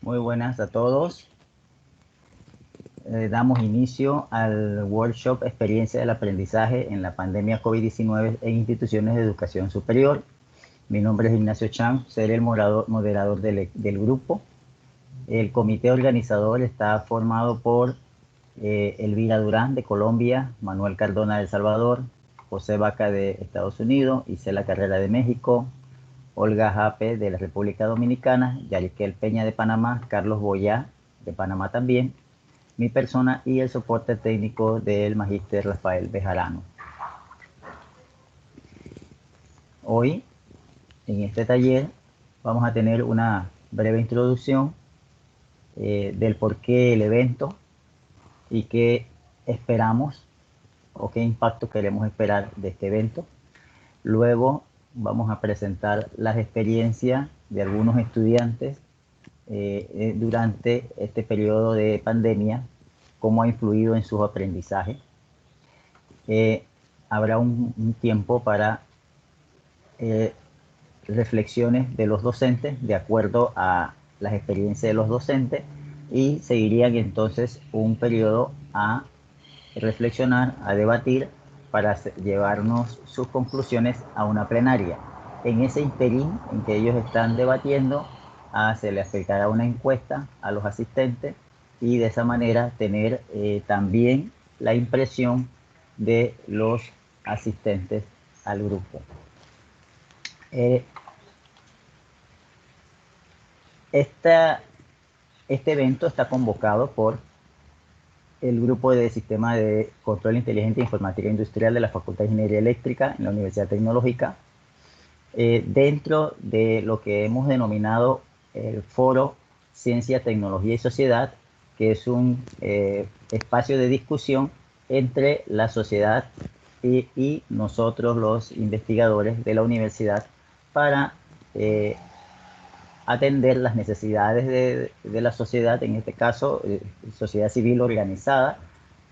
Muy buenas a todos. Damos inicio al workshop Experiencia del Aprendizaje en la Pandemia COVID-19 en Instituciones de Educación Superior. Mi nombre es Ignacio Chan, seré el moderador del grupo. El comité organizador está formado por Elvira Durán de Colombia, Manuel Cardona de El Salvador, José Vaca de Estados Unidos, Isela Carrera de México, Olga Jape de la República Dominicana, Yariquel Peña de Panamá, Carlos Boyá de Panamá también, mi persona y el soporte técnico del magíster Rafael Bejarano. Hoy, en este taller, vamos a tener una breve introducción del por qué el evento y qué esperamos o qué impacto queremos esperar de este evento. Luego vamos a presentar las experiencias de algunos estudiantes durante este periodo de pandemia, cómo ha influido en sus aprendizajes. Habrá un tiempo para reflexiones de los docentes de acuerdo a las experiencias de los docentes y seguirían entonces un periodo a reflexionar, a debatir para llevarnos sus conclusiones a una plenaria. En ese interín en que ellos están debatiendo, se le aplicará una encuesta a los asistentes y de esa manera tener también la impresión de los asistentes al grupo. Este evento está convocado por el grupo de Sistema de Control Inteligente e Informática Industrial de la Facultad de Ingeniería Eléctrica en la Universidad Tecnológica, dentro de lo que hemos denominado el Foro Ciencia, Tecnología y Sociedad, que es un espacio de discusión entre la sociedad y nosotros los investigadores de la universidad para atender las necesidades de la sociedad, en este caso sociedad civil organizada,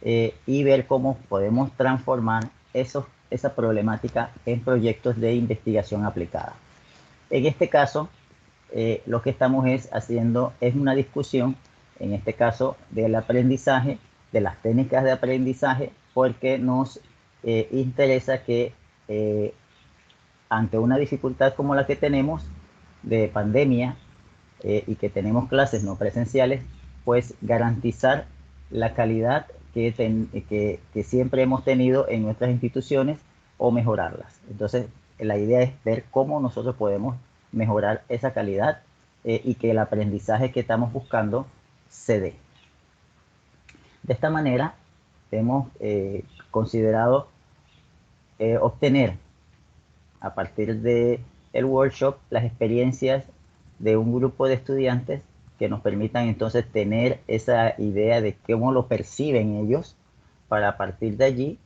y ver cómo podemos transformar esa problemática en proyectos de investigación aplicada. En este caso, lo que estamos haciendo es una discusión, en este caso, del aprendizaje, de las técnicas de aprendizaje, porque nos interesa que ante una dificultad como la que tenemos de pandemia y que tenemos clases no presenciales, pues garantizar la calidad que siempre hemos tenido en nuestras instituciones o mejorarlas. Entonces, la idea es ver cómo nosotros podemos mejorar esa calidad y que el aprendizaje que estamos buscando se dé. De esta manera, hemos considerado obtener a partir del workshop las experiencias de un grupo de estudiantes que nos permitan entonces tener esa idea de cómo lo perciben ellos, para a partir de allí,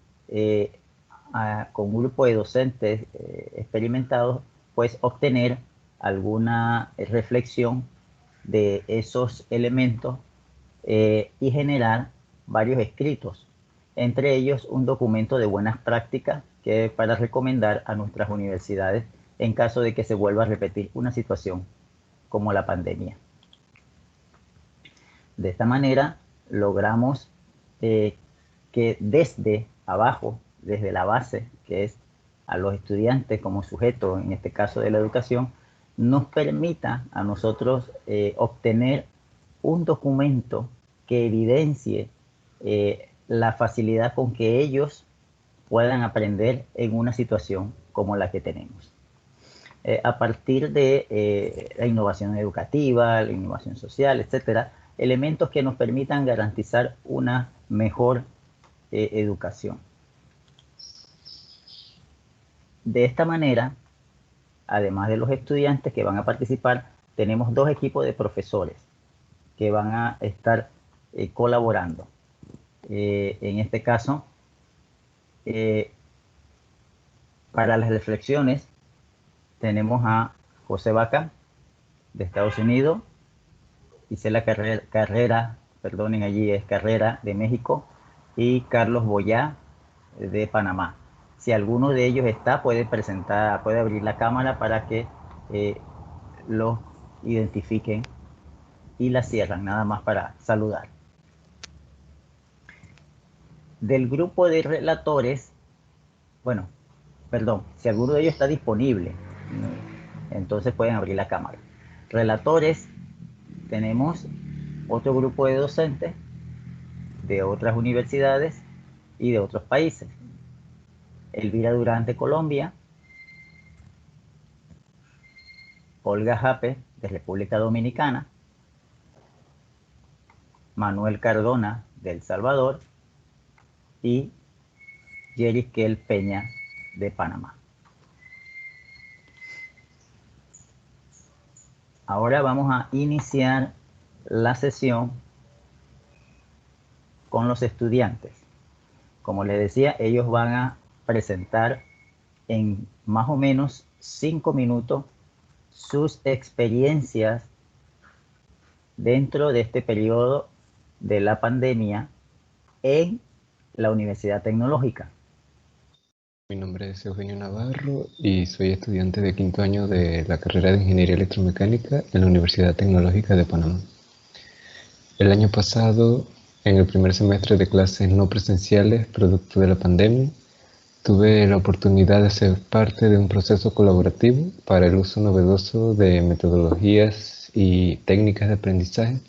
con un grupo de docentes experimentados, pues obtener alguna reflexión de esos elementos y generar varios escritos, entre ellos un documento de buenas prácticas que para recomendar a nuestras universidades en caso de que se vuelva a repetir una situación como la pandemia. De esta manera logramos que desde abajo, desde la base, que es a los estudiantes como sujeto, en este caso de la educación, nos permita a nosotros obtener un documento que evidencie la facilidad con que ellos puedan aprender en una situación como la que tenemos. A partir de la innovación educativa, la innovación social, etcétera, elementos que nos permitan garantizar una mejor educación. De esta manera, además de los estudiantes que van a participar, tenemos dos equipos de profesores que van a estar colaborando. En este caso, para las reflexiones, tenemos a José Vaca de Estados Unidos, Isela Carrera, perdonen, allí es Carrera de México, y Carlos Boyá de Panamá. Si alguno de ellos está, puede abrir la cámara para que los identifiquen y la cierran, nada más para saludar. Del grupo de relatores, bueno, perdón, si alguno de ellos está disponible, entonces pueden abrir la cámara. Relatores, tenemos otro grupo de docentes de otras universidades y de otros países. Elvira Durán de Colombia, Olga Jape de República Dominicana, Manuel Cardona de El Salvador y Yeriskel Peña de Panamá. Ahora vamos a iniciar la sesión con los estudiantes. Como les decía, ellos van a presentar en más o menos 5 minutos sus experiencias dentro de este periodo de la pandemia en la Universidad Tecnológica. Mi nombre es Eugenio Navarro y soy estudiante de quinto año de la carrera de Ingeniería Electromecánica en la Universidad Tecnológica de Panamá. El año pasado, en el primer semestre de clases no presenciales, producto de la pandemia, tuve la oportunidad de ser parte de un proceso colaborativo para el uso novedoso de metodologías y técnicas de aprendizaje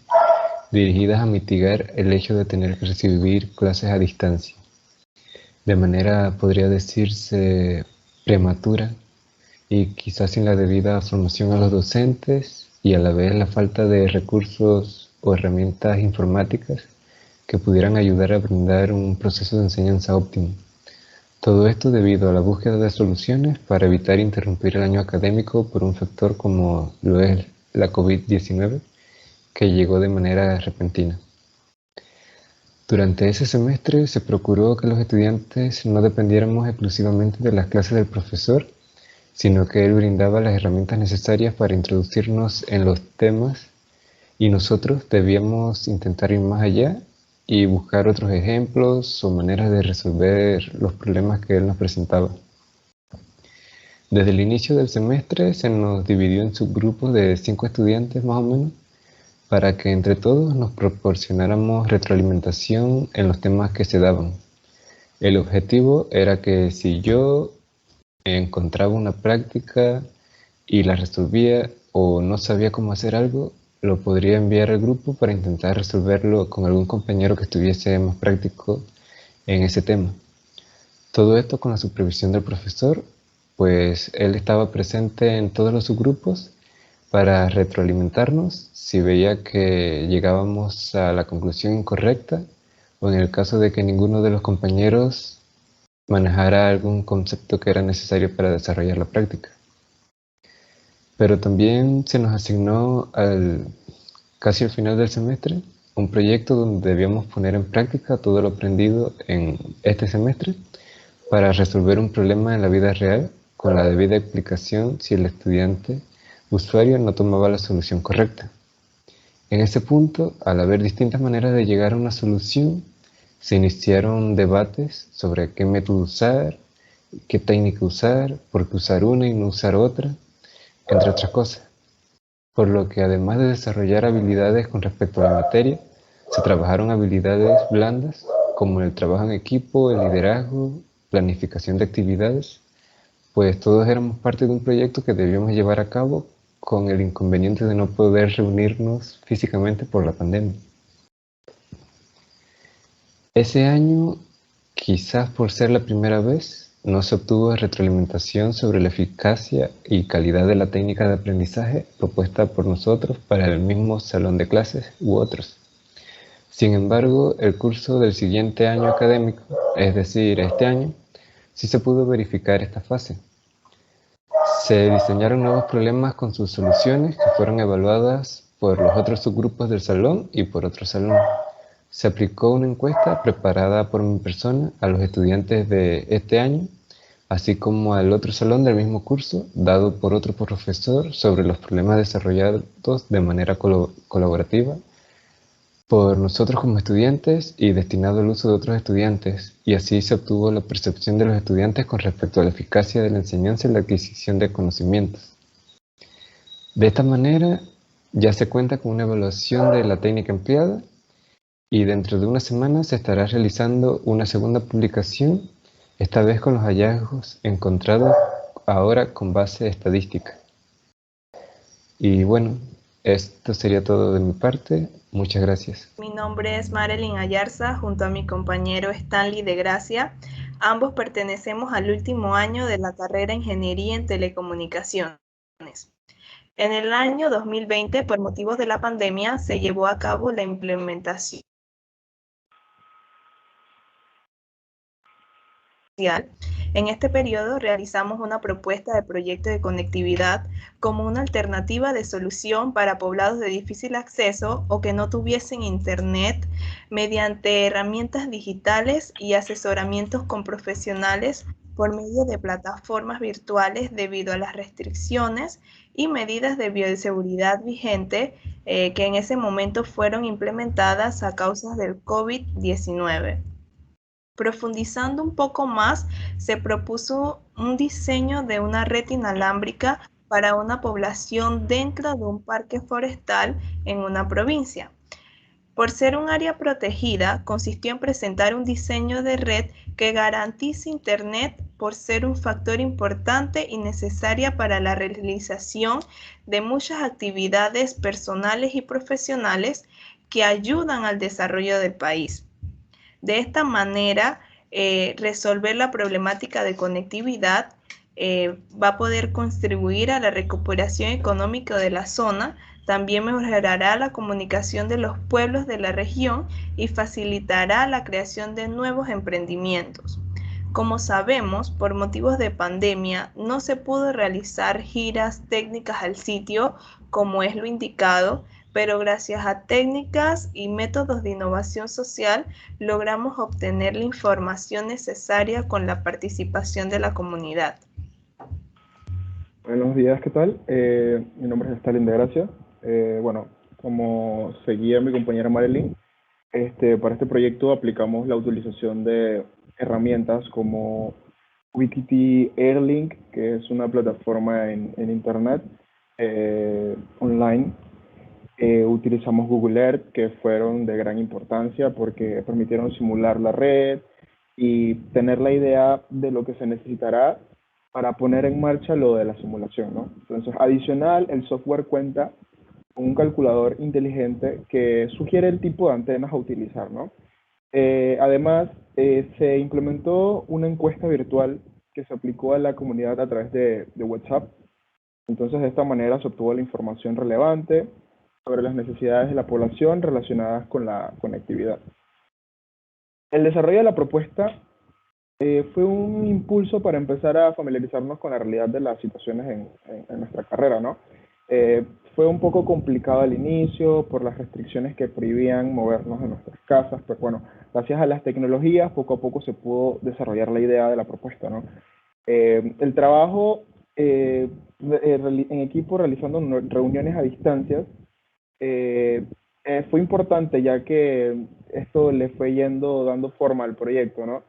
dirigidas a mitigar el hecho de tener que recibir clases a distancia. De manera, podría decirse, prematura y quizás sin la debida formación a los docentes y a la vez la falta de recursos o herramientas informáticas que pudieran ayudar a brindar un proceso de enseñanza óptimo. Todo esto debido a la búsqueda de soluciones para evitar interrumpir el año académico por un factor como lo es la COVID-19, que llegó de manera repentina. Durante ese semestre se procuró que los estudiantes no dependiéramos exclusivamente de las clases del profesor, sino que él brindaba las herramientas necesarias para introducirnos en los temas y nosotros debíamos intentar ir más allá y buscar otros ejemplos o maneras de resolver los problemas que él nos presentaba. Desde el inicio del semestre se nos dividió en subgrupos de 5 estudiantes más o menos, para que entre todos nos proporcionáramos retroalimentación en los temas que se daban. El objetivo era que si yo encontraba una práctica y la resolvía o no sabía cómo hacer algo, lo podría enviar al grupo para intentar resolverlo con algún compañero que estuviese más práctico en ese tema. Todo esto con la supervisión del profesor, pues él estaba presente en todos los subgrupos para retroalimentarnos si veía que llegábamos a la conclusión incorrecta o en el caso de que ninguno de los compañeros manejara algún concepto que era necesario para desarrollar la práctica. Pero también se nos asignó casi al final del semestre un proyecto donde debíamos poner en práctica todo lo aprendido en este semestre para resolver un problema en la vida real con la debida explicación si el estudiante usuario no tomaba la solución correcta. En ese punto, al haber distintas maneras de llegar a una solución, se iniciaron debates sobre qué método usar, qué técnica usar, por qué usar una y no usar otra, entre otras cosas. Por lo que además de desarrollar habilidades con respecto a la materia, se trabajaron habilidades blandas como el trabajo en equipo, el liderazgo, planificación de actividades, pues todos éramos parte de un proyecto que debíamos llevar a cabo con el inconveniente de no poder reunirnos físicamente por la pandemia. Ese año, quizás por ser la primera vez, no se obtuvo retroalimentación sobre la eficacia y calidad de la técnica de aprendizaje propuesta por nosotros para el mismo salón de clases u otros. Sin embargo, el curso del siguiente año académico, es decir, este año, sí se pudo verificar esta fase. Se diseñaron nuevos problemas con sus soluciones que fueron evaluadas por los otros subgrupos del salón y por otro salón. Se aplicó una encuesta preparada por mi persona a los estudiantes de este año, así como al otro salón del mismo curso, dado por otro profesor sobre los problemas desarrollados de manera colaborativa por nosotros como estudiantes y destinado al uso de otros estudiantes, y así se obtuvo la percepción de los estudiantes con respecto a la eficacia de la enseñanza y la adquisición de conocimientos. De esta manera, Ya se cuenta con una evaluación de la técnica empleada y dentro de una semana se estará realizando una segunda publicación, esta vez con los hallazgos encontrados ahora con base estadística. Y bueno, esto sería todo de mi parte. Muchas gracias. Mi nombre es Marilyn Ayarza, junto a mi compañero Stanley de Gracia. Ambos pertenecemos al último año de la carrera Ingeniería en Telecomunicaciones. En el año 2020, por motivos de la pandemia, se llevó a cabo la implementación social. En este periodo realizamos una propuesta de proyecto de conectividad como una alternativa de solución para poblados de difícil acceso o que no tuviesen internet mediante herramientas digitales y asesoramientos con profesionales por medio de plataformas virtuales debido a las restricciones y medidas de bioseguridad vigente que en ese momento fueron implementadas a causa del COVID-19. Profundizando un poco más, se propuso un diseño de una red inalámbrica para una población dentro de un parque forestal en una provincia. Por ser un área protegida, consistió en presentar un diseño de red que garantice Internet por ser un factor importante y necesaria para la realización de muchas actividades personales y profesionales que ayudan al desarrollo del país. De esta manera, resolver la problemática de conectividad va a poder contribuir a la recuperación económica de la zona, también mejorará la comunicación de los pueblos de la región y facilitará la creación de nuevos emprendimientos. Como sabemos, por motivos de pandemia, no se pudo realizar giras técnicas al sitio como es lo indicado, pero gracias a técnicas y métodos de innovación social logramos obtener la información necesaria con la participación de la comunidad. Buenos días, ¿qué tal? Mi nombre es Stalin de Gracia. Bueno, como seguía mi compañera Marilyn, para este proyecto aplicamos la utilización de herramientas como Wikiti Airlink, que es una plataforma en Internet online. Utilizamos Google Earth, que fueron de gran importancia porque permitieron simular la red y tener la idea de lo que se necesitará para poner en marcha lo de la simulación, ¿no? Entonces, adicional, el software cuenta con un calculador inteligente que sugiere el tipo de antenas a utilizar, ¿no? Además, se implementó una encuesta virtual que se aplicó a la comunidad a través de WhatsApp. Entonces, de esta manera se obtuvo la información relevante sobre las necesidades de la población relacionadas con la conectividad. El desarrollo de la propuesta fue un impulso para empezar a familiarizarnos con la realidad de las situaciones en nuestra carrera, ¿no? Fue un poco complicado al inicio por las restricciones que prohibían movernos de nuestras casas, pero bueno, gracias a las tecnologías poco a poco se pudo desarrollar la idea de la propuesta, ¿no? El trabajo en equipo realizando reuniones a distancias fue importante ya que esto le fue dando forma al proyecto, ¿no?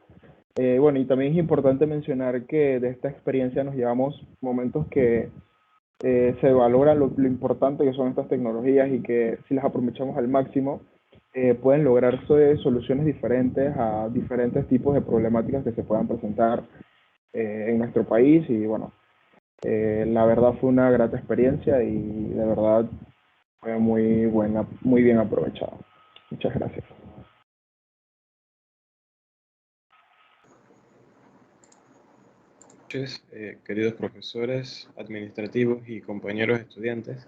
Bueno, y también es importante mencionar que de esta experiencia nos llevamos momentos que se valora lo importante que son estas tecnologías y que si las aprovechamos al máximo, pueden lograrse soluciones diferentes a diferentes tipos de problemáticas que se puedan presentar en nuestro país. Y bueno, la verdad fue una grata experiencia y de verdad fue muy buena, muy bien aprovechada. Muchas gracias. Queridos profesores, administrativos y compañeros estudiantes.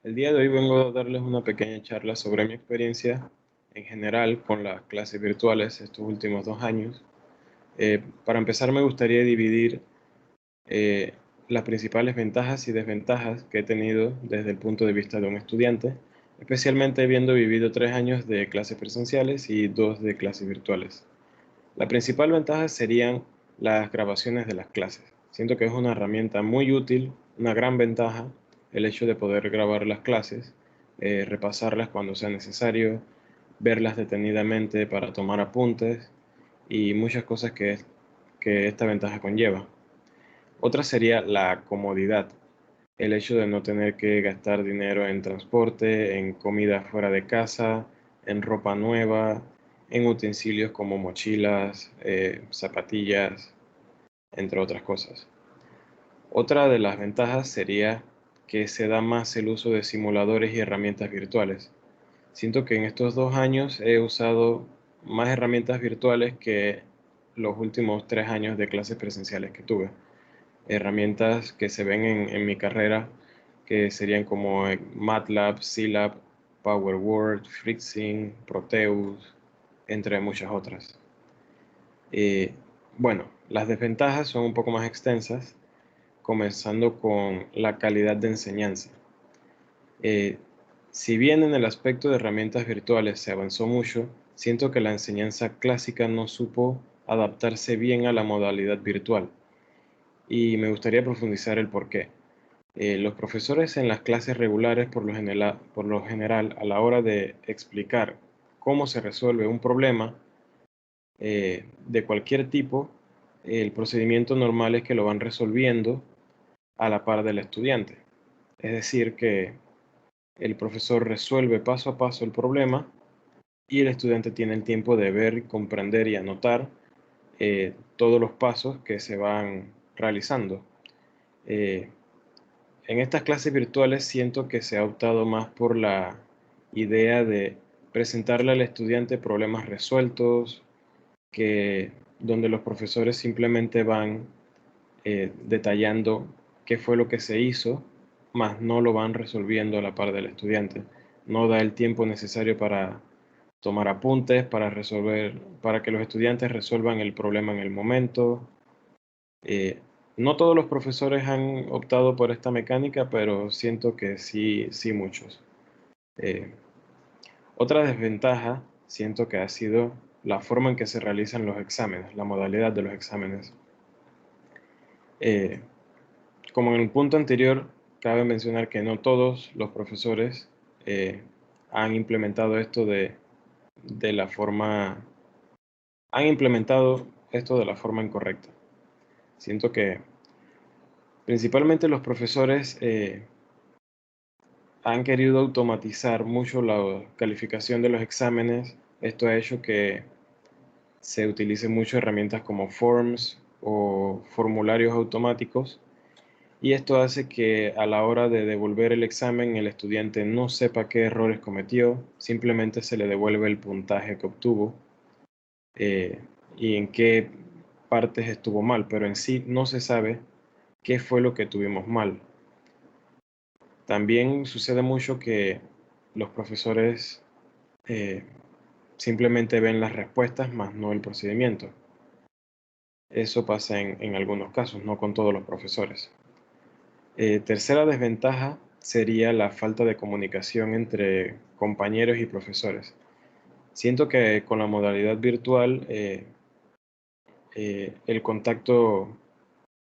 El día de hoy vengo a darles una pequeña charla sobre mi experiencia en general con las clases virtuales estos últimos 2 años. Para empezar, me gustaría dividir las principales ventajas y desventajas que he tenido desde el punto de vista de un estudiante, especialmente habiendo vivido 3 años de clases presenciales y 2 de clases virtuales. La principal ventaja serían las grabaciones de las clases. Siento que es una herramienta muy útil, una gran ventaja, el hecho de poder grabar las clases, repasarlas cuando sea necesario, verlas detenidamente para tomar apuntes y muchas cosas que esta ventaja conlleva. Otra sería la comodidad. el hecho de no tener que gastar dinero en transporte, en comida fuera de casa, en ropa nueva, en utensilios como mochilas, zapatillas, entre otras cosas. Otra de las ventajas sería que se da más el uso de simuladores y herramientas virtuales. Siento que en estos 2 años he usado más herramientas virtuales que los últimos 3 años de clases presenciales que tuve. Herramientas que se ven en mi carrera, que serían como MATLAB, Scilab, PowerWord, FreeSync, Proteus, entre muchas otras. Bueno, las desventajas son un poco más extensas, comenzando con la calidad de enseñanza. Si bien en el aspecto de herramientas virtuales se avanzó mucho, siento que la enseñanza clásica no supo adaptarse bien a la modalidad virtual. Y me gustaría profundizar el por qué. Los profesores en las clases regulares, por lo general, a la hora de explicar cómo se resuelve un problema de cualquier tipo, el procedimiento normal es que lo van resolviendo a la par del estudiante. Es decir, que el profesor resuelve paso a paso el problema y el estudiante tiene el tiempo de ver, comprender y anotar todos los pasos que se van realizando. En estas clases virtuales siento que se ha optado más por la idea de presentarle al estudiante problemas resueltos, donde los profesores simplemente van detallando qué fue lo que se hizo, más no lo van resolviendo a la par del estudiante. No da el tiempo necesario para tomar apuntes, para que los estudiantes resuelvan el problema en el momento. No todos los profesores han optado por esta mecánica, pero siento que sí, sí muchos. Otra desventaja siento que ha sido la forma en que se realizan los exámenes, la modalidad de los exámenes. Como en el punto anterior, cabe mencionar que no todos los profesores han implementado esto han implementado esto de la forma incorrecta. Siento que principalmente los profesores han querido automatizar mucho la calificación de los exámenes. Esto ha hecho que se utilicen mucho herramientas como forms o formularios automáticos, y esto hace que a la hora de devolver el examen el estudiante no sepa qué errores cometió, simplemente se le devuelve el puntaje que obtuvo y en qué partes estuvo mal, pero en sí no se sabe qué fue lo que tuvimos mal. También sucede mucho que los profesores simplemente ven las respuestas más no el procedimiento. Eso pasa en algunos casos, no con todos los profesores. Tercera desventaja sería la falta de comunicación entre compañeros y profesores. Siento que con la modalidad virtual el contacto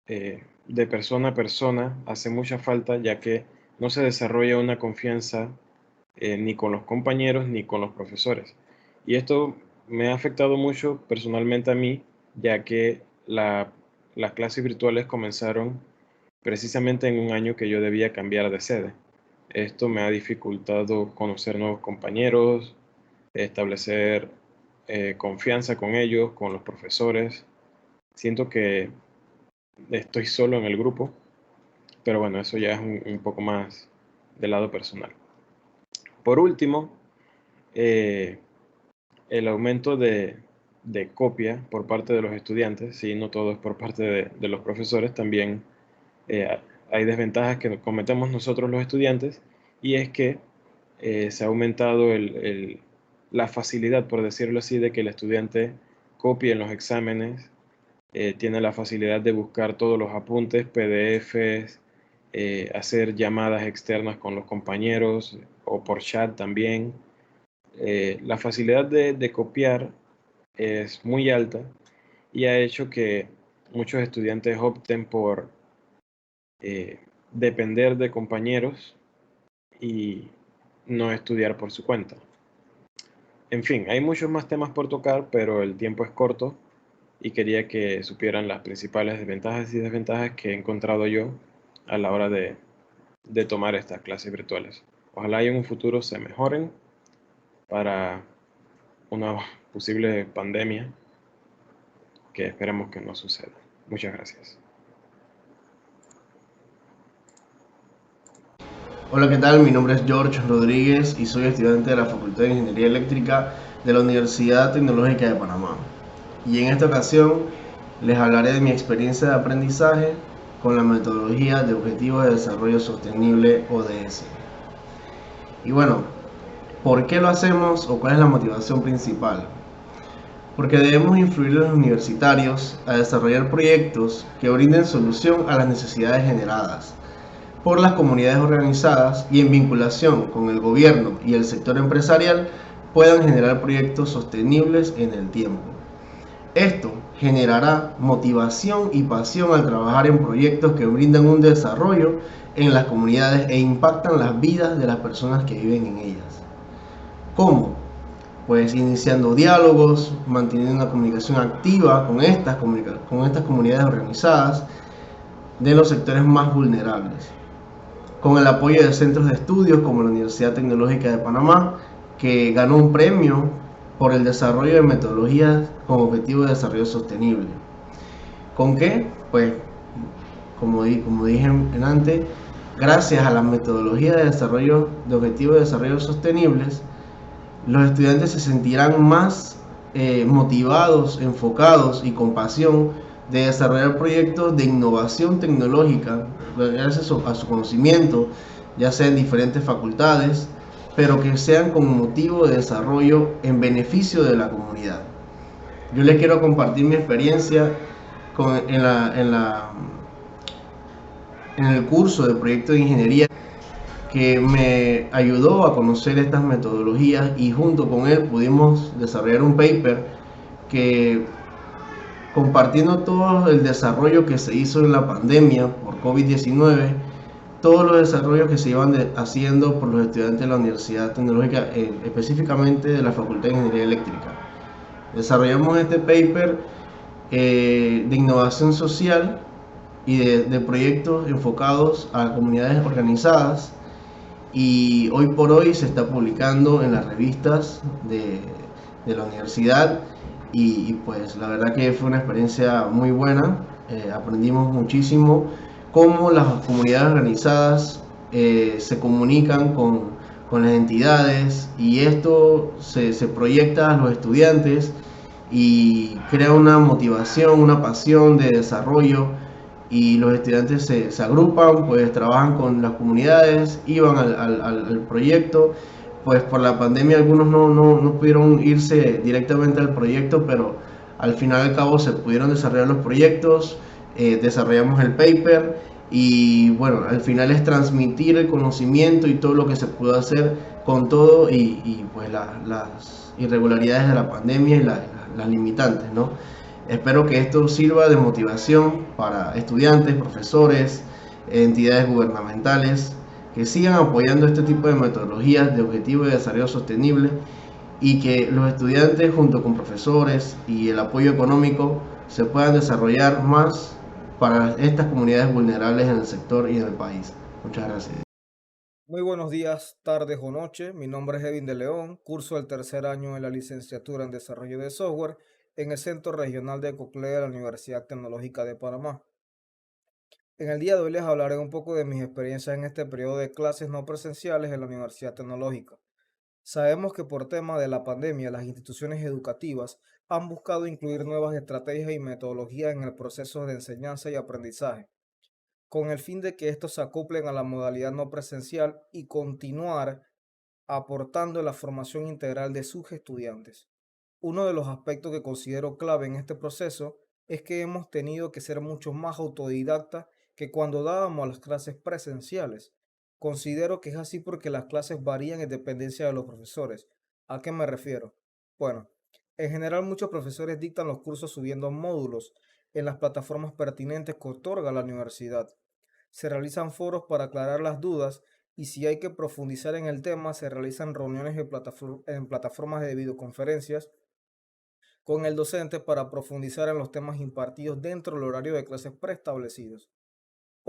de persona a persona hace mucha falta, ya que no se desarrolla una confianza ni con los compañeros ni con los profesores. Y esto me ha afectado mucho personalmente a mí, ya que las clases virtuales comenzaron precisamente en un año que yo debía cambiar de sede. Esto me ha dificultado conocer nuevos compañeros, establecer confianza con ellos, con los profesores. Siento que estoy solo en el grupo, pero bueno, eso ya es un poco más del lado personal. Por último, el aumento de copia por parte de los estudiantes, si no todo es por parte de los profesores, también hay desventajas que cometemos nosotros los estudiantes, y es que se ha aumentado la facilidad, por decirlo así, de que el estudiante copie en los exámenes, tiene la facilidad de buscar todos los apuntes, PDFs, hacer llamadas externas con los compañeros o por chat también. La facilidad de copiar es muy alta y ha hecho que muchos estudiantes opten por depender de compañeros y no estudiar por su cuenta. En fin, hay muchos más temas por tocar, pero el tiempo es corto y quería que supieran las principales ventajas y desventajas que he encontrado yo a la hora de de tomar estas clases virtuales. Ojalá y en un futuro se mejoren para una posible pandemia que esperemos que no suceda. Muchas gracias. Hola, ¿qué tal? Mi nombre es George Rodríguez y soy estudiante de la Facultad de Ingeniería Eléctrica de la Universidad Tecnológica de Panamá. Y en esta ocasión les hablaré de mi experiencia de aprendizaje con la metodología de Objetivos de Desarrollo Sostenible ODS. Y bueno, ¿por qué lo hacemos o cuál es la motivación principal? Porque debemos influir a los universitarios a desarrollar proyectos que brinden solución a las necesidades generadas por las comunidades organizadas y en vinculación con el gobierno y el sector empresarial puedan generar proyectos sostenibles en el tiempo. Esto generará motivación y pasión al trabajar en proyectos que brindan un desarrollo en las comunidades e impactan las vidas de las personas que viven en ellas. ¿Cómo? Pues iniciando diálogos, manteniendo una comunicación activa con estas comunidades organizadas de los sectores más vulnerables, con el apoyo de centros de estudios como la Universidad Tecnológica de Panamá, que ganó un premio por el desarrollo de metodologías con objetivo de desarrollo sostenible. ¿Con qué? Pues, como dije antes, gracias a las metodologías de desarrollo de objetivos de desarrollo sostenibles, los estudiantes se sentirán más motivados, enfocados y con pasión de desarrollar proyectos de innovación tecnológica gracias a su conocimiento, ya sea en diferentes facultades, pero que sean con motivo de desarrollo en beneficio de la comunidad. Yo les quiero compartir mi experiencia en el curso de proyecto de ingeniería, que me ayudó a conocer estas metodologías y junto con él pudimos desarrollar un paper que, compartiendo todo el desarrollo que se hizo en la pandemia por COVID-19, todos los desarrollos que se iban haciendo por los estudiantes de la Universidad Tecnológica, específicamente de la Facultad de Ingeniería Eléctrica. Desarrollamos este paper de innovación social y de proyectos enfocados a comunidades organizadas, y hoy por hoy se está publicando en las revistas de la universidad y pues la verdad que fue una experiencia muy buena. Aprendimos muchísimo cómo las comunidades organizadas se comunican con las entidades, y esto se proyecta a los estudiantes y crea una motivación, una pasión de desarrollo, y los estudiantes se agrupan, pues trabajan con las comunidades, iban al proyecto. Pues por la pandemia algunos no pudieron irse directamente al proyecto, pero al final y al cabo se pudieron desarrollar los proyectos, desarrollamos el paper y bueno, al final es transmitir el conocimiento y todo lo que se pudo hacer con todo y pues las irregularidades de la pandemia y las limitantes, ¿no? Espero que esto sirva de motivación para estudiantes, profesores, entidades gubernamentales, que sigan apoyando este tipo de metodologías de objetivos de desarrollo sostenible, y que los estudiantes junto con profesores y el apoyo económico se puedan desarrollar más para estas comunidades vulnerables en el sector y en el país. Muchas gracias. Muy buenos días, tardes o noches. Mi nombre es Edwin de León, curso el tercer año en la licenciatura en Desarrollo de Software en el Centro Regional de Coclé de la Universidad Tecnológica de Panamá. En el día de hoy les hablaré un poco de mis experiencias en este periodo de clases no presenciales en la Universidad Tecnológica. Sabemos que por tema de la pandemia, las instituciones educativas han buscado incluir nuevas estrategias y metodologías en el proceso de enseñanza y aprendizaje, con el fin de que estos se acoplen a la modalidad no presencial y continuar aportando la formación integral de sus estudiantes. Uno de los aspectos que considero clave en este proceso es que hemos tenido que ser mucho más autodidactas que cuando dábamos las clases presenciales. Considero que es así porque las clases varían en dependencia de los profesores. ¿A qué me refiero? Bueno, en general muchos profesores dictan los cursos subiendo módulos en las plataformas pertinentes que otorga la universidad. Se realizan foros para aclarar las dudas, y si hay que profundizar en el tema, se realizan reuniones en plataformas de videoconferencias con el docente para profundizar en los temas impartidos dentro del horario de clases preestablecidos.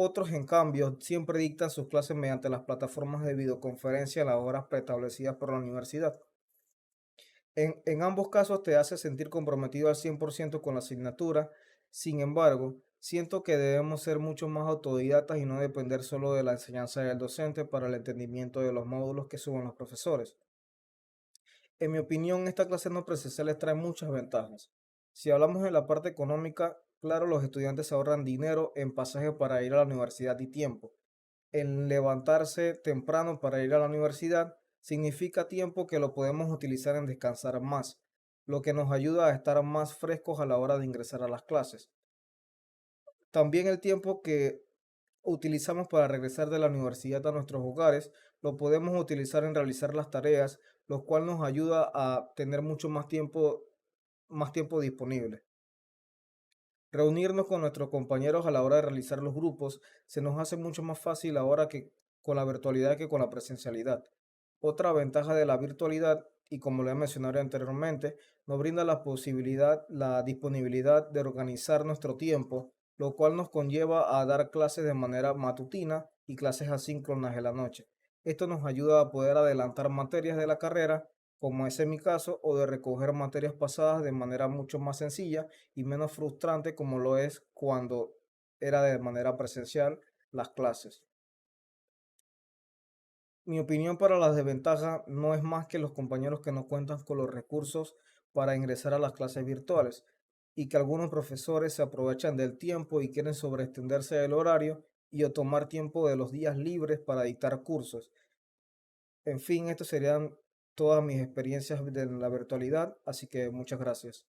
Otros, en cambio, siempre dictan sus clases mediante las plataformas de videoconferencia a las horas preestablecidas por la universidad. En ambos casos te hace sentir comprometido al 100% con la asignatura. Sin embargo, siento que debemos ser mucho más autodidactas y no depender solo de la enseñanza del docente para el entendimiento de los módulos que suben los profesores. En mi opinión, esta clase no presenciales trae muchas ventajas. Si hablamos de la parte económica, claro, los estudiantes ahorran dinero en pasajes para ir a la universidad y tiempo. En levantarse temprano para ir a la universidad significa tiempo que lo podemos utilizar en descansar más, lo que nos ayuda a estar más frescos a la hora de ingresar a las clases. También el tiempo que utilizamos para regresar de la universidad a nuestros hogares lo podemos utilizar en realizar las tareas, lo cual nos ayuda a tener mucho más tiempo disponible. Reunirnos con nuestros compañeros a la hora de realizar los grupos se nos hace mucho más fácil ahora que con la virtualidad que con la presencialidad. Otra ventaja de la virtualidad, y como lo he mencionado anteriormente, nos brinda la disponibilidad de organizar nuestro tiempo, lo cual nos conlleva a dar clases de manera matutina y clases asíncronas en la noche. Esto nos ayuda a poder adelantar materias de la carrera, como es en mi caso, o de recoger materias pasadas de manera mucho más sencilla y menos frustrante como lo es cuando era de manera presencial las clases. Mi opinión para las desventajas no es más que los compañeros que no cuentan con los recursos para ingresar a las clases virtuales y que algunos profesores se aprovechan del tiempo y quieren sobreextenderse del horario y o tomar tiempo de los días libres para dictar cursos. En fin, estas serían todas mis experiencias de la virtualidad, así que muchas gracias.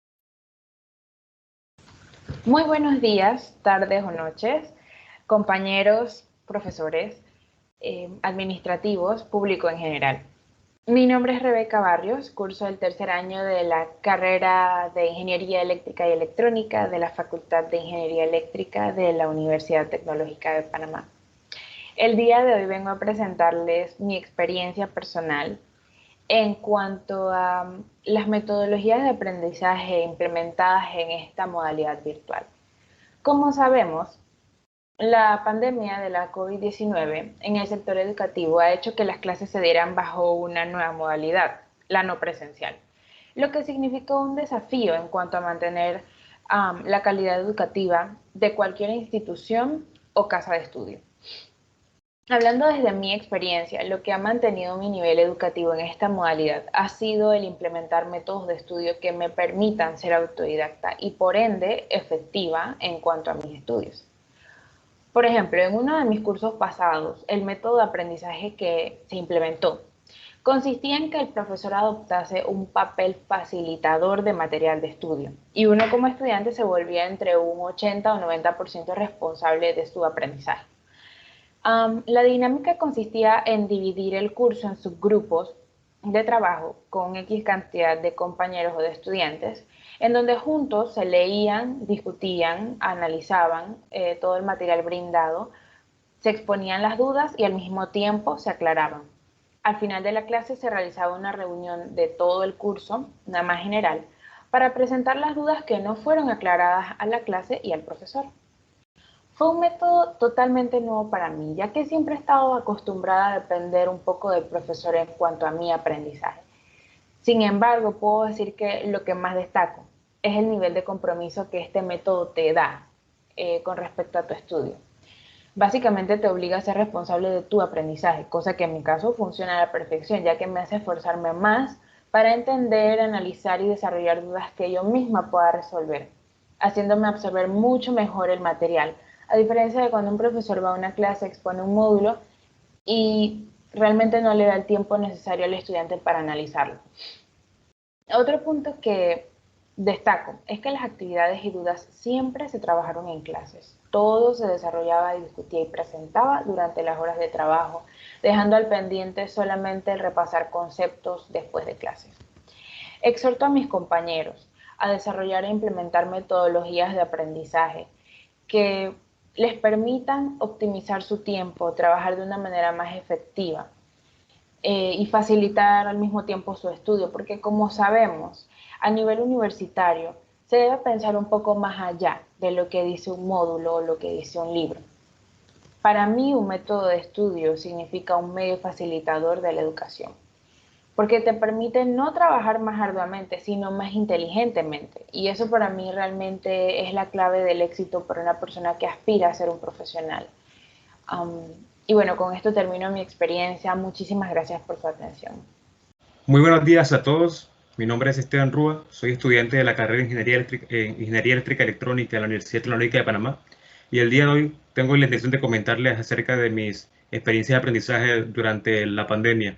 Muy buenos días, tardes o noches, compañeros, profesores, administrativos, público en general. Mi nombre es Rebeca Barrios, curso el tercer año de la carrera de Ingeniería Eléctrica y Electrónica de la Facultad de Ingeniería Eléctrica de la Universidad Tecnológica de Panamá. El día de hoy vengo a presentarles mi experiencia personal en cuanto a las metodologías de aprendizaje implementadas en esta modalidad virtual. Como sabemos, la pandemia de la COVID-19 en el sector educativo ha hecho que las clases se dieran bajo una nueva modalidad, la no presencial, lo que significó un desafío en cuanto a mantener la calidad educativa de cualquier institución o casa de estudio. Hablando desde mi experiencia, lo que ha mantenido mi nivel educativo en esta modalidad ha sido el implementar métodos de estudio que me permitan ser autodidacta y por ende efectiva en cuanto a mis estudios. Por ejemplo, en uno de mis cursos pasados, el método de aprendizaje que se implementó consistía en que el profesor adoptase un papel facilitador de material de estudio y uno como estudiante se volvía entre un 80 o 90% responsable de su aprendizaje. La dinámica consistía en dividir el curso en subgrupos de trabajo con X cantidad de compañeros o de estudiantes, en donde juntos se leían, discutían, analizaban todo el material brindado, se exponían las dudas y al mismo tiempo se aclaraban. Al final de la clase se realizaba una reunión de todo el curso, una más general, para presentar las dudas que no fueron aclaradas a la clase y al profesor. Fue un método totalmente nuevo para mí, ya que siempre he estado acostumbrada a depender un poco del profesor en cuanto a mi aprendizaje. Sin embargo, puedo decir que lo que más destaco es el nivel de compromiso que este método te da con respecto a tu estudio. Básicamente te obliga a ser responsable de tu aprendizaje, cosa que en mi caso funciona a la perfección, ya que me hace esforzarme más para entender, analizar y desarrollar dudas que yo misma pueda resolver, haciéndome absorber mucho mejor el material, a diferencia de cuando un profesor va a una clase, expone un módulo y realmente no le da el tiempo necesario al estudiante para analizarlo. Otro punto que destaco es que las actividades y dudas siempre se trabajaron en clases. Todo se desarrollaba, discutía y presentaba durante las horas de trabajo, dejando al pendiente solamente el repasar conceptos después de clases. Exhorto a mis compañeros a desarrollar e implementar metodologías de aprendizaje que les permitan optimizar su tiempo, trabajar de una manera más efectiva y facilitar al mismo tiempo su estudio, porque como sabemos, a nivel universitario se debe pensar un poco más allá de lo que dice un módulo o lo que dice un libro. Para mí, un método de estudio significa un medio facilitador de la educación, porque te permite no trabajar más arduamente, sino más inteligentemente. Y eso para mí realmente es la clave del éxito para una persona que aspira a ser un profesional. Y bueno, con esto termino mi experiencia. Muchísimas gracias por su atención. Muy buenos días a todos. Mi nombre es Esteban Rúa. Soy estudiante de la carrera de Ingeniería Eléctrica Electrónica de la Universidad Tecnológica de Panamá. Y el día de hoy tengo la intención de comentarles acerca de mis experiencias de aprendizaje durante la pandemia.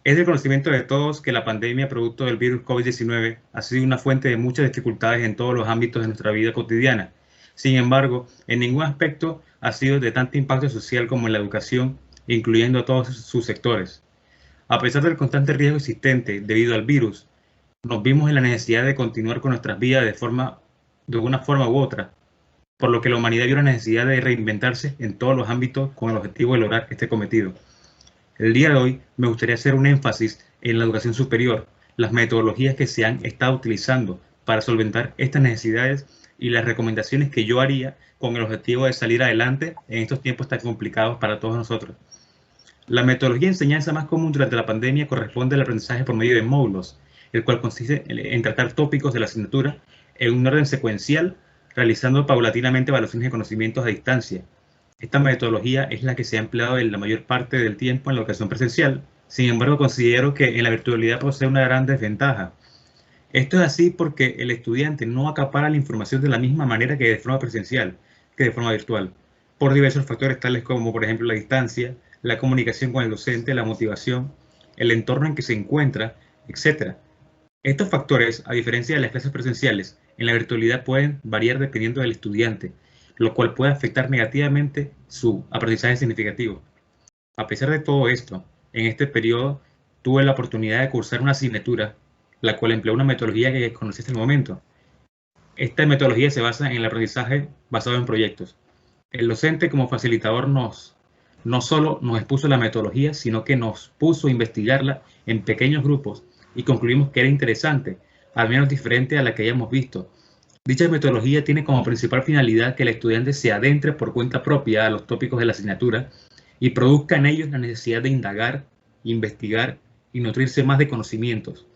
Es del conocimiento de todos que la pandemia producto del virus COVID-19 ha sido una fuente de muchas dificultades en todos los ámbitos de nuestra vida cotidiana. Sin embargo, en ningún aspecto ha sido de tanto impacto social como en la educación, incluyendo a todos sus sectores. A pesar del constante riesgo existente debido al virus, nos vimos en la necesidad de continuar con nuestras vidas de una forma u otra, por lo que la humanidad vio la necesidad de reinventarse en todos los ámbitos con el objetivo de lograr este cometido. El día de hoy me gustaría hacer un énfasis en la educación superior, las metodologías que se han estado utilizando para solventar estas necesidades y las recomendaciones que yo haría con el objetivo de salir adelante en estos tiempos tan complicados para todos nosotros. La metodología de enseñanza más común durante la pandemia corresponde al aprendizaje por medio de módulos, el cual consiste en tratar tópicos de la asignatura en un orden secuencial, realizando paulatinamente evaluaciones de conocimientos a distancia. Esta metodología es la que se ha empleado en la mayor parte del tiempo en la educación presencial. Sin embargo, considero que en la virtualidad posee una gran desventaja. Esto es así porque el estudiante no acapara la información de la misma manera que de forma presencial, que de forma virtual, por diversos factores tales como, por ejemplo, la distancia, la comunicación con el docente, la motivación, el entorno en que se encuentra, etc. Estos factores, a diferencia de las clases presenciales, en la virtualidad pueden variar dependiendo del estudiante, lo cual puede afectar negativamente su aprendizaje significativo. A pesar de todo esto, en este periodo tuve la oportunidad de cursar una asignatura, la cual emplea una metodología que conocí hasta el momento. Esta metodología se basa en el aprendizaje basado en proyectos. El docente como facilitador no solo nos expuso la metodología, sino que nos puso a investigarla en pequeños grupos y concluimos que era interesante, al menos diferente a la que hayamos visto. Dicha metodología tiene como principal finalidad que el estudiante se adentre por cuenta propia a los tópicos de la asignatura y produzca en ellos la necesidad de indagar, investigar y nutrirse más de conocimientos.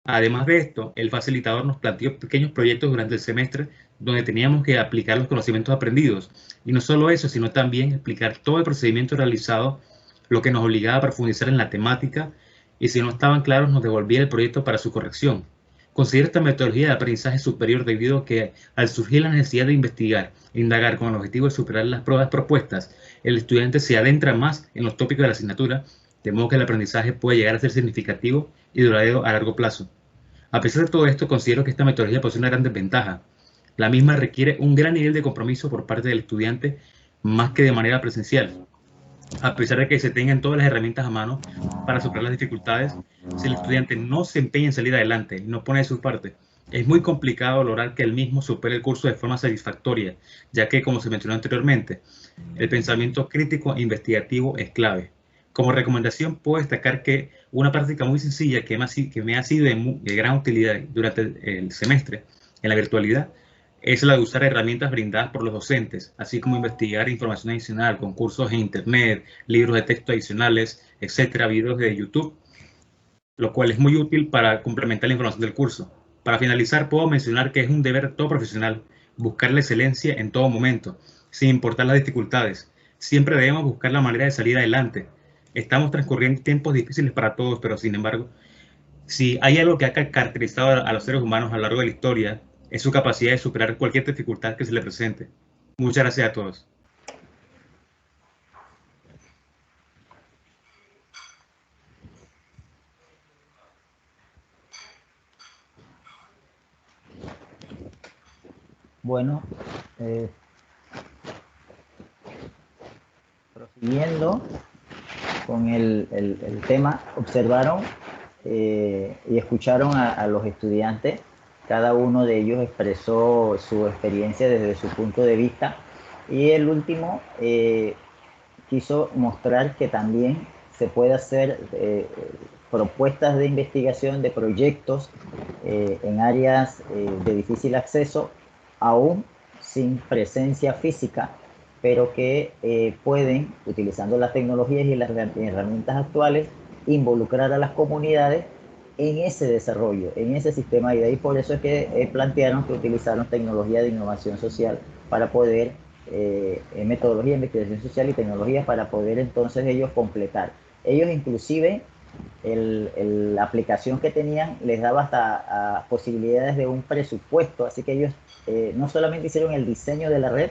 Además de esto, el facilitador nos planteó pequeños proyectos durante el semestre donde teníamos que aplicar los conocimientos aprendidos. Y no solo eso, sino también explicar todo el procedimiento realizado, lo que nos obligaba a profundizar en la temática y si no estaban claros nos devolvía el proyecto para su corrección. Considero esta metodología de aprendizaje superior debido a que al surgir la necesidad de investigar e indagar con el objetivo de superar las pruebas propuestas, el estudiante se adentra más en los tópicos de la asignatura, de modo que el aprendizaje puede llegar a ser significativo y duradero a largo plazo. A pesar de todo esto, considero que esta metodología posee una gran desventaja. La misma requiere un gran nivel de compromiso por parte del estudiante, más que de manera presencial. A pesar de que se tengan todas las herramientas a mano para superar las dificultades, si el estudiante no se empeña en salir adelante y no pone de su parte, es muy complicado lograr que el mismo supere el curso de forma satisfactoria, ya que, como se mencionó anteriormente, el pensamiento crítico e investigativo es clave. Como recomendación, puedo destacar que una práctica muy sencilla que me ha sido de gran utilidad durante el semestre en la virtualidad es la de usar herramientas brindadas por los docentes, así como investigar información adicional con cursos en internet, libros de texto adicionales, etcétera, videos de YouTube, lo cual es muy útil para complementar la información del curso. Para finalizar, puedo mencionar que es un deber de todo profesional buscar la excelencia en todo momento, sin importar las dificultades. Siempre debemos buscar la manera de salir adelante. Estamos transcurriendo tiempos difíciles para todos, pero sin embargo, si hay algo que ha caracterizado a los seres humanos a lo largo de la historia, es su capacidad de superar cualquier dificultad que se le presente. Muchas gracias a todos. Bueno, prosiguiendo con el tema, observaron y escucharon a los estudiantes. Cada uno de ellos expresó su experiencia desde su punto de vista y el último quiso mostrar que también se puede hacer propuestas de investigación de proyectos en áreas de difícil acceso, aún sin presencia física pero que pueden, utilizando las tecnologías y las herramientas actuales, involucrar a las comunidades en ese desarrollo, en ese sistema de vida. Y por eso es que plantearon que utilizaron tecnología de innovación social para poder, metodología de investigación social y tecnología para poder entonces ellos completar. Ellos inclusive, la aplicación que tenían les daba hasta posibilidades de un presupuesto, así que ellos no solamente hicieron el diseño de la red,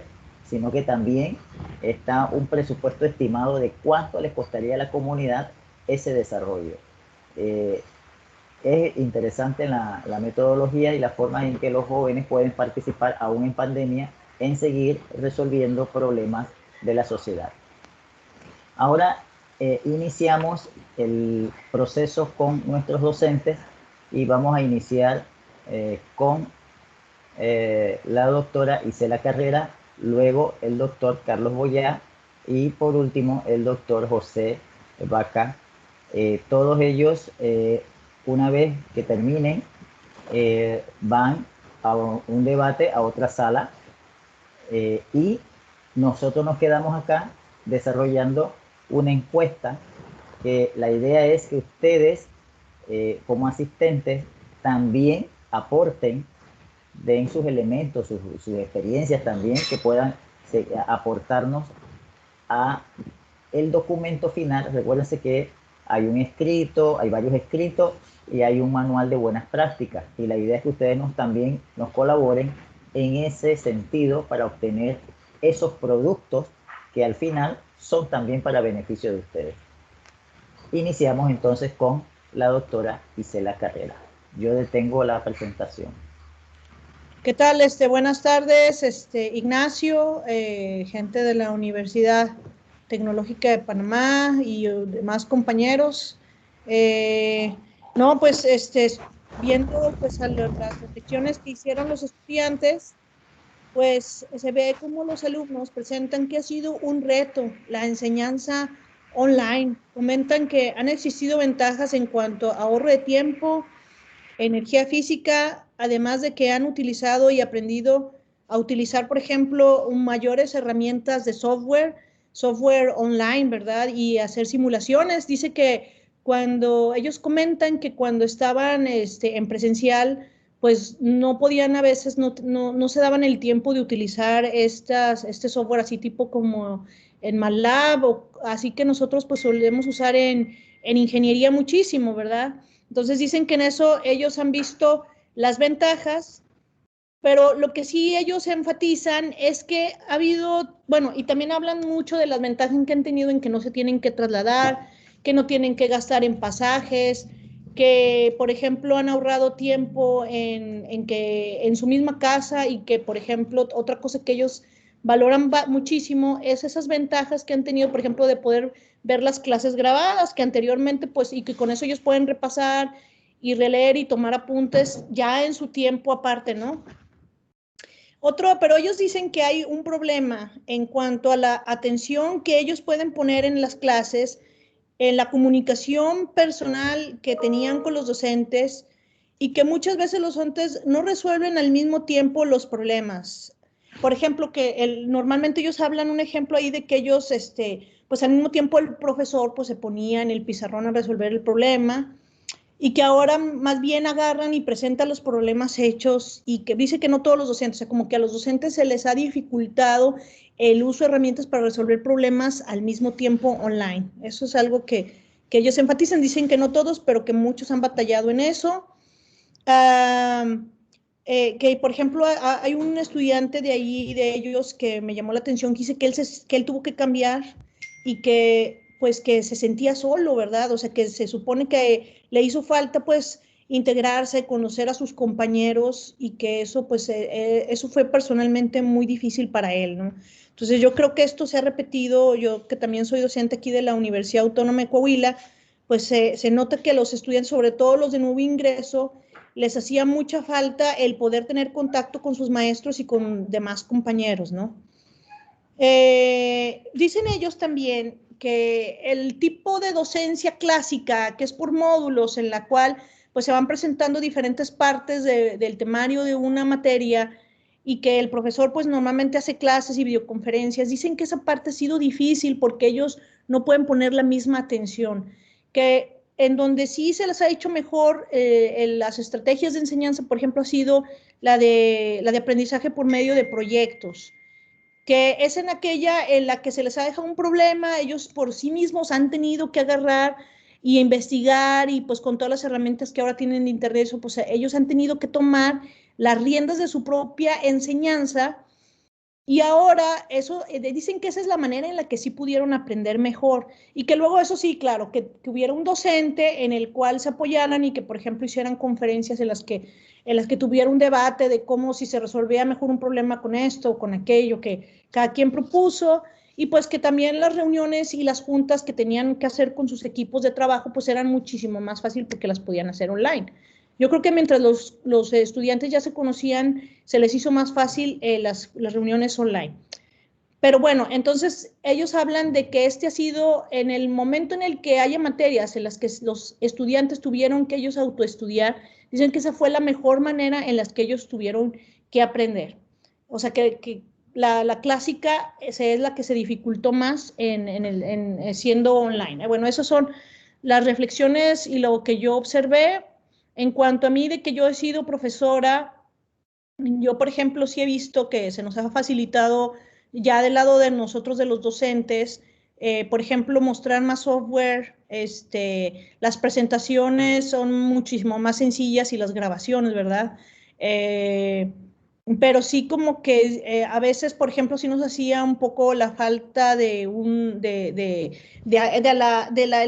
sino que también está un presupuesto estimado de cuánto les costaría a la comunidad ese desarrollo. Es interesante la metodología y la forma en que los jóvenes pueden participar, aún en pandemia, en seguir resolviendo problemas de la sociedad. Ahora iniciamos el proceso con nuestros docentes y vamos a iniciar con la doctora Isela Carrera, luego el doctor Carlos Boyá y por último el doctor José Vaca. Todos ellos, una vez que terminen, van a un debate a otra sala y nosotros nos quedamos acá desarrollando una encuesta que la idea es que ustedes como asistentes también aporten, den sus elementos, sus experiencias también, que puedan aportarnos a el documento final. Recuérdense que hay un escrito, hay varios escritos y hay un manual de buenas prácticas, y la idea es que ustedes también nos colaboren en ese sentido para obtener esos productos que al final son también para beneficio de ustedes. Iniciamos entonces con la doctora Isela Carrera. Yo detengo la presentación. ¿Qué tal? Buenas tardes, Ignacio, gente de la Universidad Tecnológica de Panamá y demás compañeros. Viendo pues las reflexiones que hicieron los estudiantes, pues se ve como los alumnos presentan que ha sido un reto la enseñanza online. Comentan que han existido ventajas en cuanto a ahorro de tiempo, energía física, además de que han utilizado y aprendido a utilizar, por ejemplo, mayores herramientas de software online, ¿verdad? Y hacer simulaciones. Dice que cuando ellos comentan que cuando estaban en presencial, pues no podían a veces, no se daban el tiempo de utilizar este software así tipo como en MATLAB, así que nosotros pues solemos usar en ingeniería muchísimo, ¿verdad? Entonces dicen que en eso ellos han visto las ventajas, pero lo que sí ellos enfatizan es que ha habido, bueno, y también hablan mucho de las ventajas que han tenido en que no se tienen que trasladar, que no tienen que gastar en pasajes, que, por ejemplo, han ahorrado tiempo en su misma casa, y que, por ejemplo, otra cosa que ellos valoran muchísimo es esas ventajas que han tenido, por ejemplo, de poder ver las clases grabadas, que anteriormente, pues, y que con eso ellos pueden repasar y releer y tomar apuntes ya en su tiempo aparte, ¿no? Pero ellos dicen que hay un problema en cuanto a la atención que ellos pueden poner en las clases, en la comunicación personal que tenían con los docentes, y que muchas veces los docentes no resuelven al mismo tiempo los problemas. Por ejemplo, que normalmente ellos hablan un ejemplo ahí de que ellos, pues al mismo tiempo el profesor pues se ponía en el pizarrón a resolver el problema, y que ahora más bien agarran y presentan los problemas hechos, y que dice que no todos los docentes, o sea, como que a los docentes se les ha dificultado el uso de herramientas para resolver problemas al mismo tiempo online. Eso es algo que ellos enfatizan, dicen que no todos, pero que muchos han batallado en eso. Que, por ejemplo, hay un estudiante de ahí, de ellos, que me llamó la atención, que dice que él tuvo que cambiar y que pues que se sentía solo, ¿verdad? O sea, que se supone que le hizo falta pues integrarse, conocer a sus compañeros, y que eso pues eso fue personalmente muy difícil para él, ¿no? Entonces yo creo que esto se ha repetido, yo que también soy docente aquí de la Universidad Autónoma de Coahuila, pues se nota que a los estudiantes, sobre todo los de nuevo ingreso, les hacía mucha falta el poder tener contacto con sus maestros y con demás compañeros, ¿no? Dicen ellos también que el tipo de docencia clásica, que es por módulos, en la cual pues se van presentando diferentes partes del temario de una materia, y que el profesor pues normalmente hace clases y videoconferencias, dicen que esa parte ha sido difícil porque ellos no pueden poner la misma atención, que en donde sí se les ha hecho mejor las estrategias de enseñanza, por ejemplo, ha sido la de aprendizaje por medio de proyectos, que es en aquella en la que se les ha dejado un problema, ellos por sí mismos han tenido que agarrar y investigar, y pues con todas las herramientas que ahora tienen de internet, pues ellos han tenido que tomar las riendas de su propia enseñanza, y ahora eso, dicen que esa es la manera en la que sí pudieron aprender mejor, y que luego eso sí, claro, que hubiera un docente en el cual se apoyaran y que, por ejemplo, hicieran conferencias en las que tuviera un debate de cómo si se resolvía mejor un problema con esto o con aquello que cada quien propuso, y pues que también las reuniones y las juntas que tenían que hacer con sus equipos de trabajo pues eran muchísimo más fácil porque las podían hacer online. Yo creo que mientras los estudiantes ya se conocían, se les hizo más fácil las reuniones online. Pero bueno, entonces ellos hablan de que este ha sido en el momento en el que haya materias en las que los estudiantes tuvieron que ellos autoestudiar, dicen que esa fue la mejor manera en las que ellos tuvieron que aprender. O sea, que la clásica es la que se dificultó más en siendo online. Bueno, esas son las reflexiones y lo que yo observé. En cuanto a mí, de que yo he sido profesora, yo, por ejemplo, sí he visto que se nos ha facilitado ya del lado de nosotros, de los docentes, por ejemplo, mostrar más software, las presentaciones son muchísimo más sencillas y las grabaciones, ¿verdad? Pero sí como que a veces, por ejemplo, sí nos hacía un poco la falta del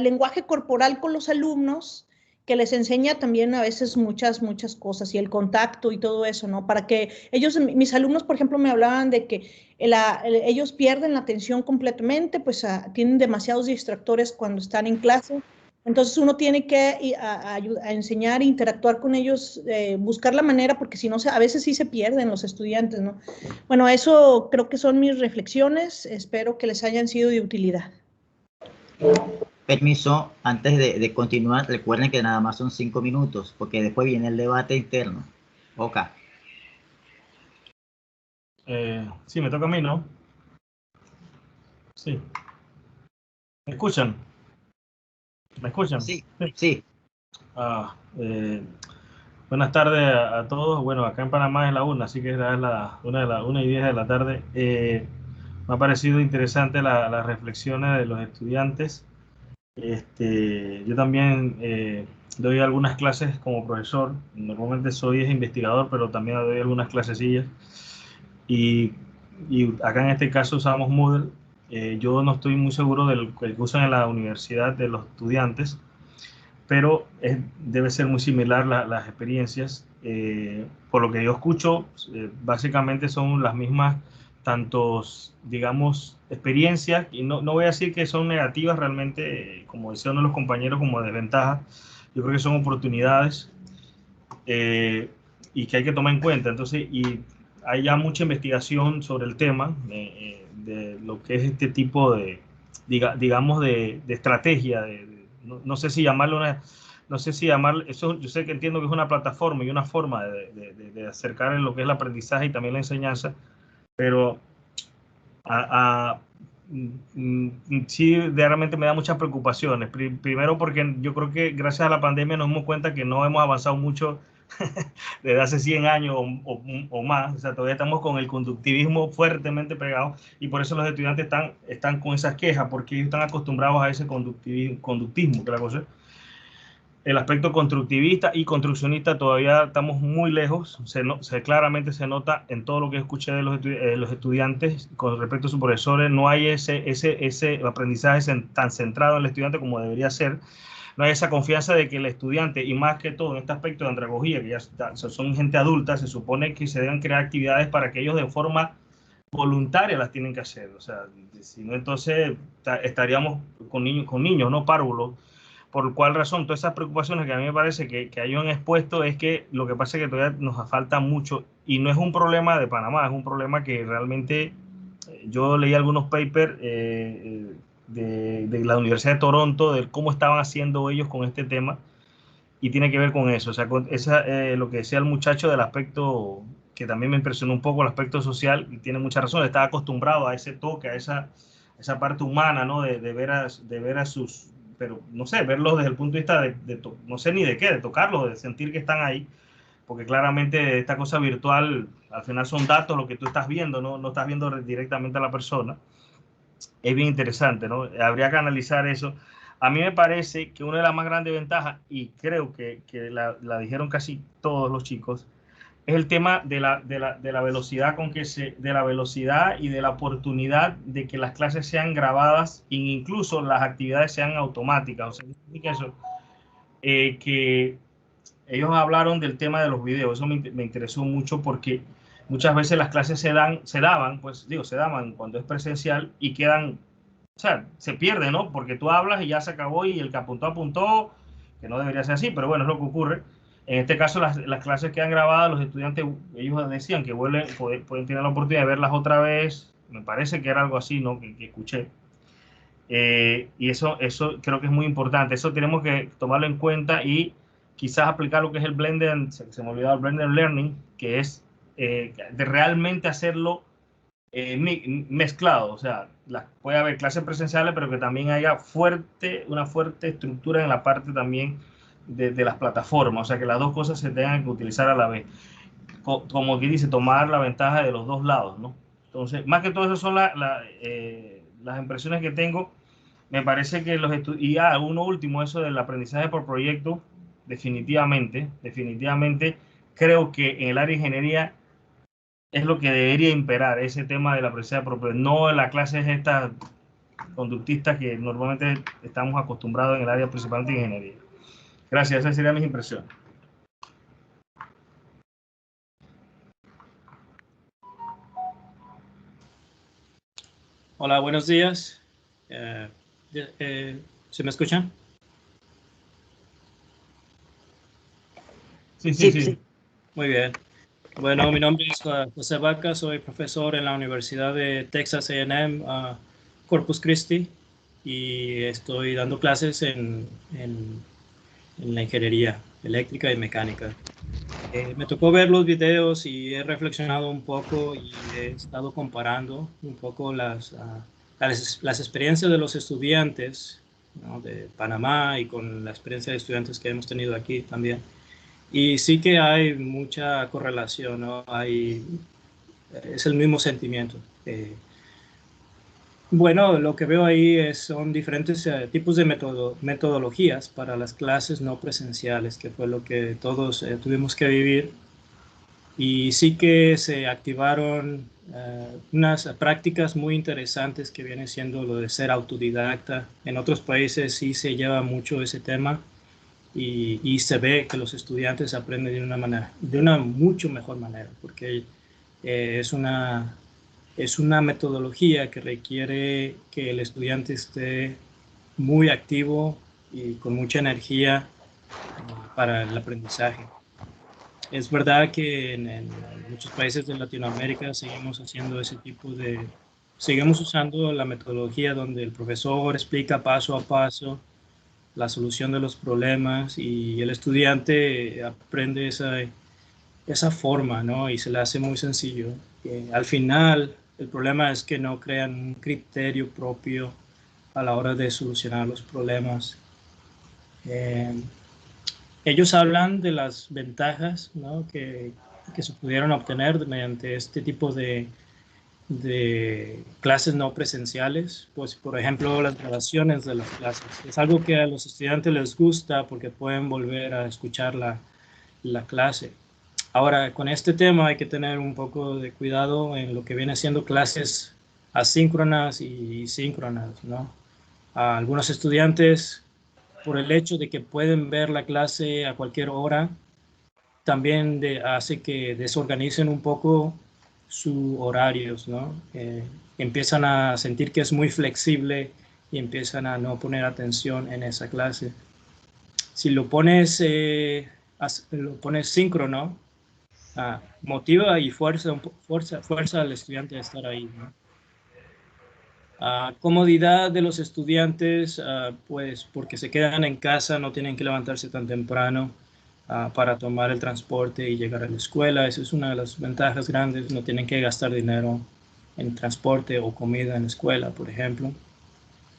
lenguaje corporal con los alumnos, que les enseña también a veces muchas cosas, y el contacto y todo eso, ¿no? Para que ellos, mis alumnos, por ejemplo, me hablaban de que ellos pierden la atención completamente, pues tienen demasiados distractores cuando están en clase. Entonces uno tiene que a enseñar, interactuar con ellos, buscar la manera, porque si no, a veces sí se pierden los estudiantes, ¿no? Bueno, eso creo que son mis reflexiones, espero que les hayan sido de utilidad. Permiso, antes de continuar, recuerden que nada más son 5 minutos, porque después viene el debate interno. Oka. Sí, me toca a mí, ¿no? Sí. ¿Me escuchan? ¿Me escuchan? Sí, sí. Buenas tardes a todos. Bueno, acá en Panamá es la 1, así que es la 1:10 de la tarde. Me ha parecido interesante las reflexiones de los estudiantes. Yo también doy algunas clases como profesor. Normalmente soy investigador, pero también doy algunas clasecillas. Y acá en este caso usamos Moodle. Yo no estoy muy seguro del que usan en la universidad de los estudiantes, pero debe ser muy similar las experiencias. Por lo que yo escucho, básicamente son las mismas, tantos, digamos, experiencias, y no voy a decir que son negativas realmente, como decían los compañeros, como desventajas. Yo creo que son oportunidades y que hay que tomar en cuenta. Entonces, y hay ya mucha investigación sobre el tema de lo que es este tipo de, digamos, de estrategia, no sé si llamarlo eso. Yo sé que entiendo que es una plataforma y una forma de acercar en lo que es el aprendizaje y también la enseñanza, pero sí, realmente me da muchas preocupaciones. Primero porque yo creo que gracias a la pandemia nos dimos cuenta que no hemos avanzado mucho desde hace 100 años o más. O sea, todavía estamos con el conductivismo fuertemente pegado, y por eso los estudiantes están con esas quejas, porque ellos están acostumbrados a ese conductismo, que la cosa. El aspecto constructivista y construccionista todavía estamos muy lejos. Claramente se nota en todo lo que escuché de los estudiantes con respecto a sus profesores. No hay ese aprendizaje tan centrado en el estudiante como debería ser. No hay esa confianza de que el estudiante, y más que todo en este aspecto de andragogía, que ya son gente adulta, se supone que se deben crear actividades para que ellos de forma voluntaria las tienen que hacer. O sea, si no, entonces estaríamos con niños, no párvulos. Por cuál razón, todas esas preocupaciones que a mí me parece que hayan expuesto, es que lo que pasa es que todavía nos falta mucho, y no es un problema de Panamá, es un problema que realmente yo leí algunos papers de la Universidad de Toronto, de cómo estaban haciendo ellos con este tema, y tiene que ver con eso. O sea, lo que decía el muchacho del aspecto que también me impresionó un poco el aspecto social, y tiene mucha razón, estaba acostumbrado a ese toque, a esa parte humana, ¿no? De ver a sus, pero no sé, verlos desde el punto de vista no sé ni de qué, de tocarlos, de sentir que están ahí, porque claramente esta cosa virtual, al final son datos lo que tú estás viendo, no estás viendo directamente a la persona. Es bien interesante, ¿no? Habría que analizar eso. A mí me parece que una de las más grandes ventajas, y creo que la dijeron casi todos los chicos, es el tema de la velocidad de la velocidad y de la oportunidad de que las clases sean grabadas e incluso las actividades sean automáticas. O sea, eso, que ellos hablaron del tema de los videos. Eso me interesó mucho porque muchas veces las clases se daban cuando es presencial y quedan, o sea, se pierde, ¿no? Porque tú hablas y ya se acabó y el que apuntó, que no debería ser así, pero bueno, es lo que ocurre. En este caso, las clases quedan grabadas, los estudiantes, ellos decían que pueden tener la oportunidad de verlas otra vez. Me parece que era algo así, ¿no? Que escuché. Y eso creo que es muy importante. Eso tenemos que tomarlo en cuenta y quizás aplicar lo que es el blended, se me olvidó el blended learning, que es de realmente hacerlo mezclado. O sea, puede haber clases presenciales, pero que también haya una fuerte estructura en la parte también de las plataformas. O sea, que las dos cosas se tengan que utilizar a la vez. Como aquí dice, tomar la ventaja de los dos lados, ¿no? Entonces, más que todo eso son las impresiones que tengo. Me parece que uno último, eso del aprendizaje por proyecto, definitivamente, creo que en el área de ingeniería es lo que debería imperar, ese tema del aprendizaje por proyecto, no en las clases estas conductistas que normalmente estamos acostumbrados en el área principalmente de ingeniería. Gracias, esas serían mis impresiones. Hola, buenos días. ¿Se me escuchan? Sí. Muy bien. Bueno, mi nombre es José Vaca, soy profesor en la Universidad de Texas A&M, Corpus Christi, y estoy dando clases en la ingeniería eléctrica y mecánica. Me tocó ver los videos y he reflexionado un poco y he estado comparando un poco las experiencias de los estudiantes, ¿no?, de Panamá y con la experiencia de estudiantes que hemos tenido aquí también. Y sí que hay mucha correlación, ¿no? Es el mismo sentimiento. Bueno, lo que veo ahí son diferentes tipos de metodologías para las clases no presenciales, que fue lo que todos tuvimos que vivir. Y sí que se activaron unas prácticas muy interesantes que viene siendo lo de ser autodidacta. En otros países sí se lleva mucho ese tema y se ve que los estudiantes aprenden de una mucho mejor manera, porque es una metodología que requiere que el estudiante esté muy activo y con mucha energía para el aprendizaje. Es verdad que en muchos países de Latinoamérica seguimos usando la metodología donde el profesor explica paso a paso la solución de los problemas y el estudiante aprende esa forma, ¿no? Y se le hace muy sencillo. Al final, el problema es que no crean un criterio propio a la hora de solucionar los problemas. Ellos hablan de las ventajas, ¿no?, que se pudieron obtener mediante este tipo de clases no presenciales. Pues, por ejemplo, las grabaciones de las clases. Es algo que a los estudiantes les gusta porque pueden volver a escuchar la clase. Ahora, con este tema hay que tener un poco de cuidado en lo que viene siendo clases asíncronas y síncronas, ¿no? A algunos estudiantes, por el hecho de que pueden ver la clase a cualquier hora, también hace que desorganicen un poco sus horarios, ¿no? Empiezan a sentir que es muy flexible y empiezan a no poner atención en esa clase. Si lo pones síncrono, motiva y fuerza al estudiante a estar ahí, ¿no? Comodidad de los estudiantes, pues porque se quedan en casa, no tienen que levantarse tan temprano. para tomar el transporte y llegar a la escuela. Esa es una de las ventajas grandes. No tienen que gastar dinero en transporte o comida en la escuela, por ejemplo.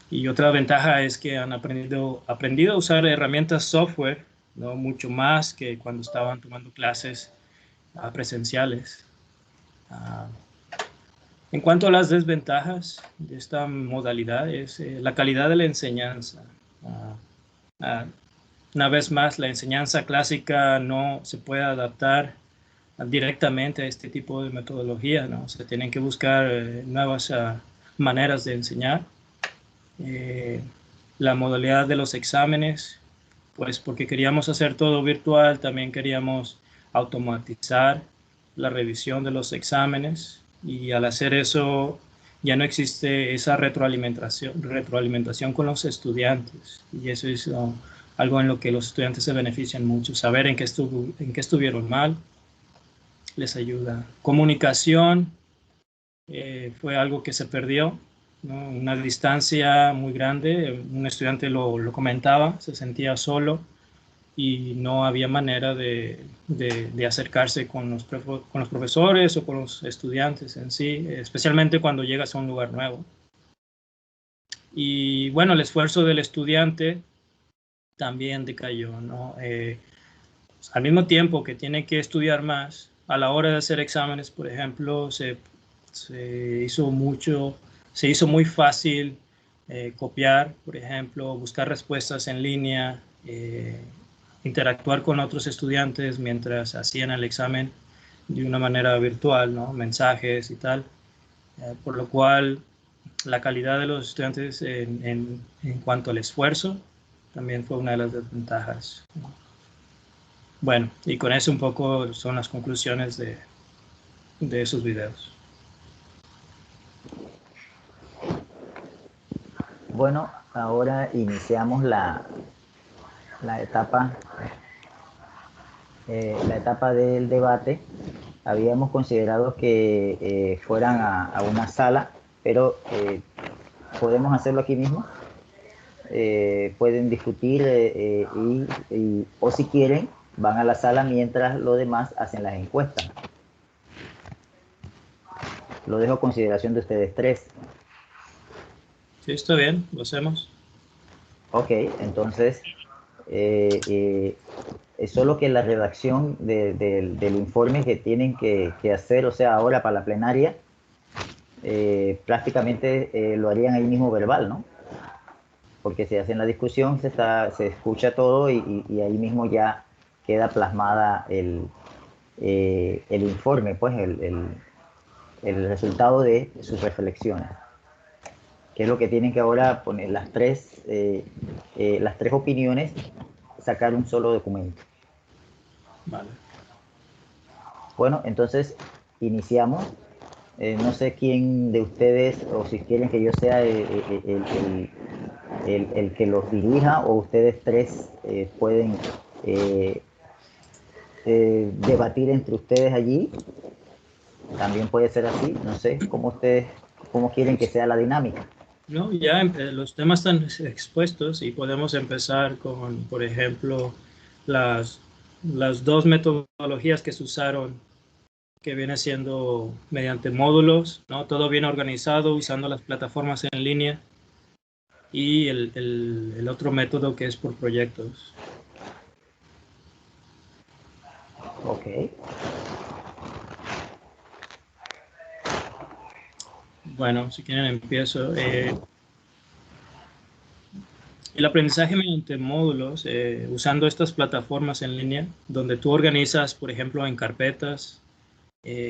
Y otra ventaja es que han aprendido a usar herramientas software, ¿no? Mucho más que cuando estaban tomando clases presenciales. En cuanto a las desventajas de esta modalidad, es la calidad de la enseñanza. Una vez más, la enseñanza clásica no se puede adaptar directamente a este tipo de metodología, ¿no? Se tienen que buscar nuevas maneras de enseñar. La modalidad de los exámenes, pues porque queríamos hacer todo virtual, también queríamos automatizar la revisión de los exámenes, y al hacer eso ya no existe esa retroalimentación con los estudiantes, y eso es algo en lo que los estudiantes se benefician mucho. Saber en qué estuvieron mal les ayuda. Comunicación fue algo que se perdió, ¿no? Una distancia muy grande. Un estudiante lo comentaba, se sentía solo y no había manera de acercarse con los profesores o con los estudiantes en sí, especialmente cuando llegas a un lugar nuevo. Y bueno, el esfuerzo del estudiante también decayó, ¿no? Al mismo tiempo que tiene que estudiar más, a la hora de hacer exámenes, por ejemplo, se hizo muy fácil copiar, por ejemplo, buscar respuestas en línea, interactuar con otros estudiantes mientras hacían el examen de una manera virtual, ¿no? Mensajes y tal, por lo cual la calidad de los estudiantes en cuanto al esfuerzo también fue una de las desventajas. Bueno, y con eso un poco son las conclusiones de esos videos. Bueno, ahora iniciamos la etapa del debate. Habíamos considerado que fueran a una sala, pero podemos hacerlo aquí mismo. Pueden discutir o si quieren van a la sala mientras los demás hacen las encuestas. Lo dejo a consideración de ustedes tres. Sí, está bien, lo hacemos. Ok, entonces es solo que la redacción del informe que tienen que hacer, o sea, ahora para la plenaria, prácticamente lo harían ahí mismo verbal, ¿no? Porque se hace en la discusión, se escucha todo y ahí mismo ya queda plasmada el informe, pues el resultado de sus reflexiones, que es lo que tienen que ahora poner las tres opiniones, sacar un solo documento. Vale. Bueno, entonces iniciamos. No sé quién de ustedes, o si quieren que yo sea el que los dirija, o ustedes tres pueden debatir entre ustedes allí. También puede ser así, no sé cómo quieren que sea la dinámica. No, ya los temas están expuestos y podemos empezar con, por ejemplo, las dos metodologías que se usaron, que viene siendo mediante módulos, ¿no? Todo bien organizado usando las plataformas en línea, y el otro método que es por proyectos. Ok. Bueno, si quieren empiezo. El aprendizaje mediante módulos, usando estas plataformas en línea, donde tú organizas, por ejemplo, en carpetas,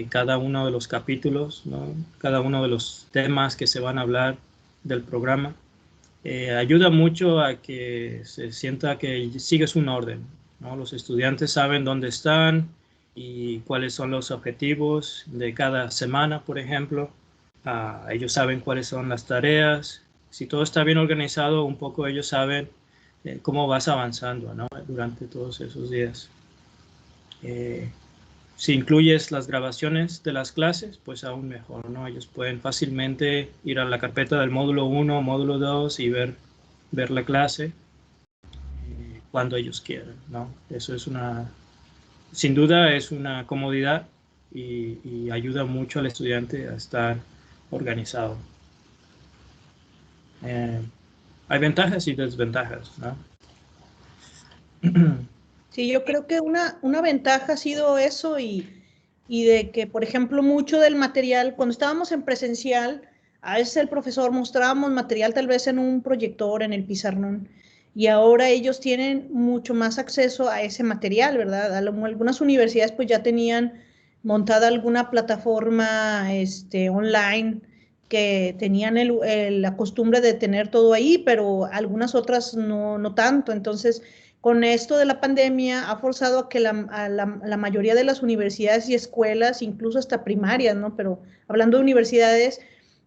cada uno de los capítulos, ¿no? Cada uno de los temas que se van a hablar del programa, ayuda mucho a que se sienta que sigues un orden, ¿no? Los estudiantes saben dónde están y cuáles son los objetivos de cada semana, por ejemplo. Ellos saben cuáles son las tareas. Si todo está bien organizado, un poco ellos saben cómo vas avanzando, ¿no? Durante todos esos días. Si incluyes las grabaciones de las clases, pues aún mejor, ¿no? Ellos pueden fácilmente ir a la carpeta del módulo 1, módulo 2 y ver la clase. cuando ellos quieran, ¿no? Eso es sin duda es una comodidad y ayuda mucho al estudiante a estar organizado. Hay ventajas y desventajas, ¿no? Sí, yo creo que una ventaja ha sido eso y de que, por ejemplo, mucho del material, cuando estábamos en presencial, a veces el profesor mostrábamos material tal vez en un proyector, en el pizarrón, y ahora ellos tienen mucho más acceso a ese material, ¿verdad? Algunas universidades pues ya tenían montada alguna plataforma online que tenían la costumbre de tener todo ahí, pero algunas otras no tanto. Entonces, con esto de la pandemia ha forzado a que la mayoría de las universidades y escuelas, incluso hasta primarias, ¿no? Pero hablando de universidades,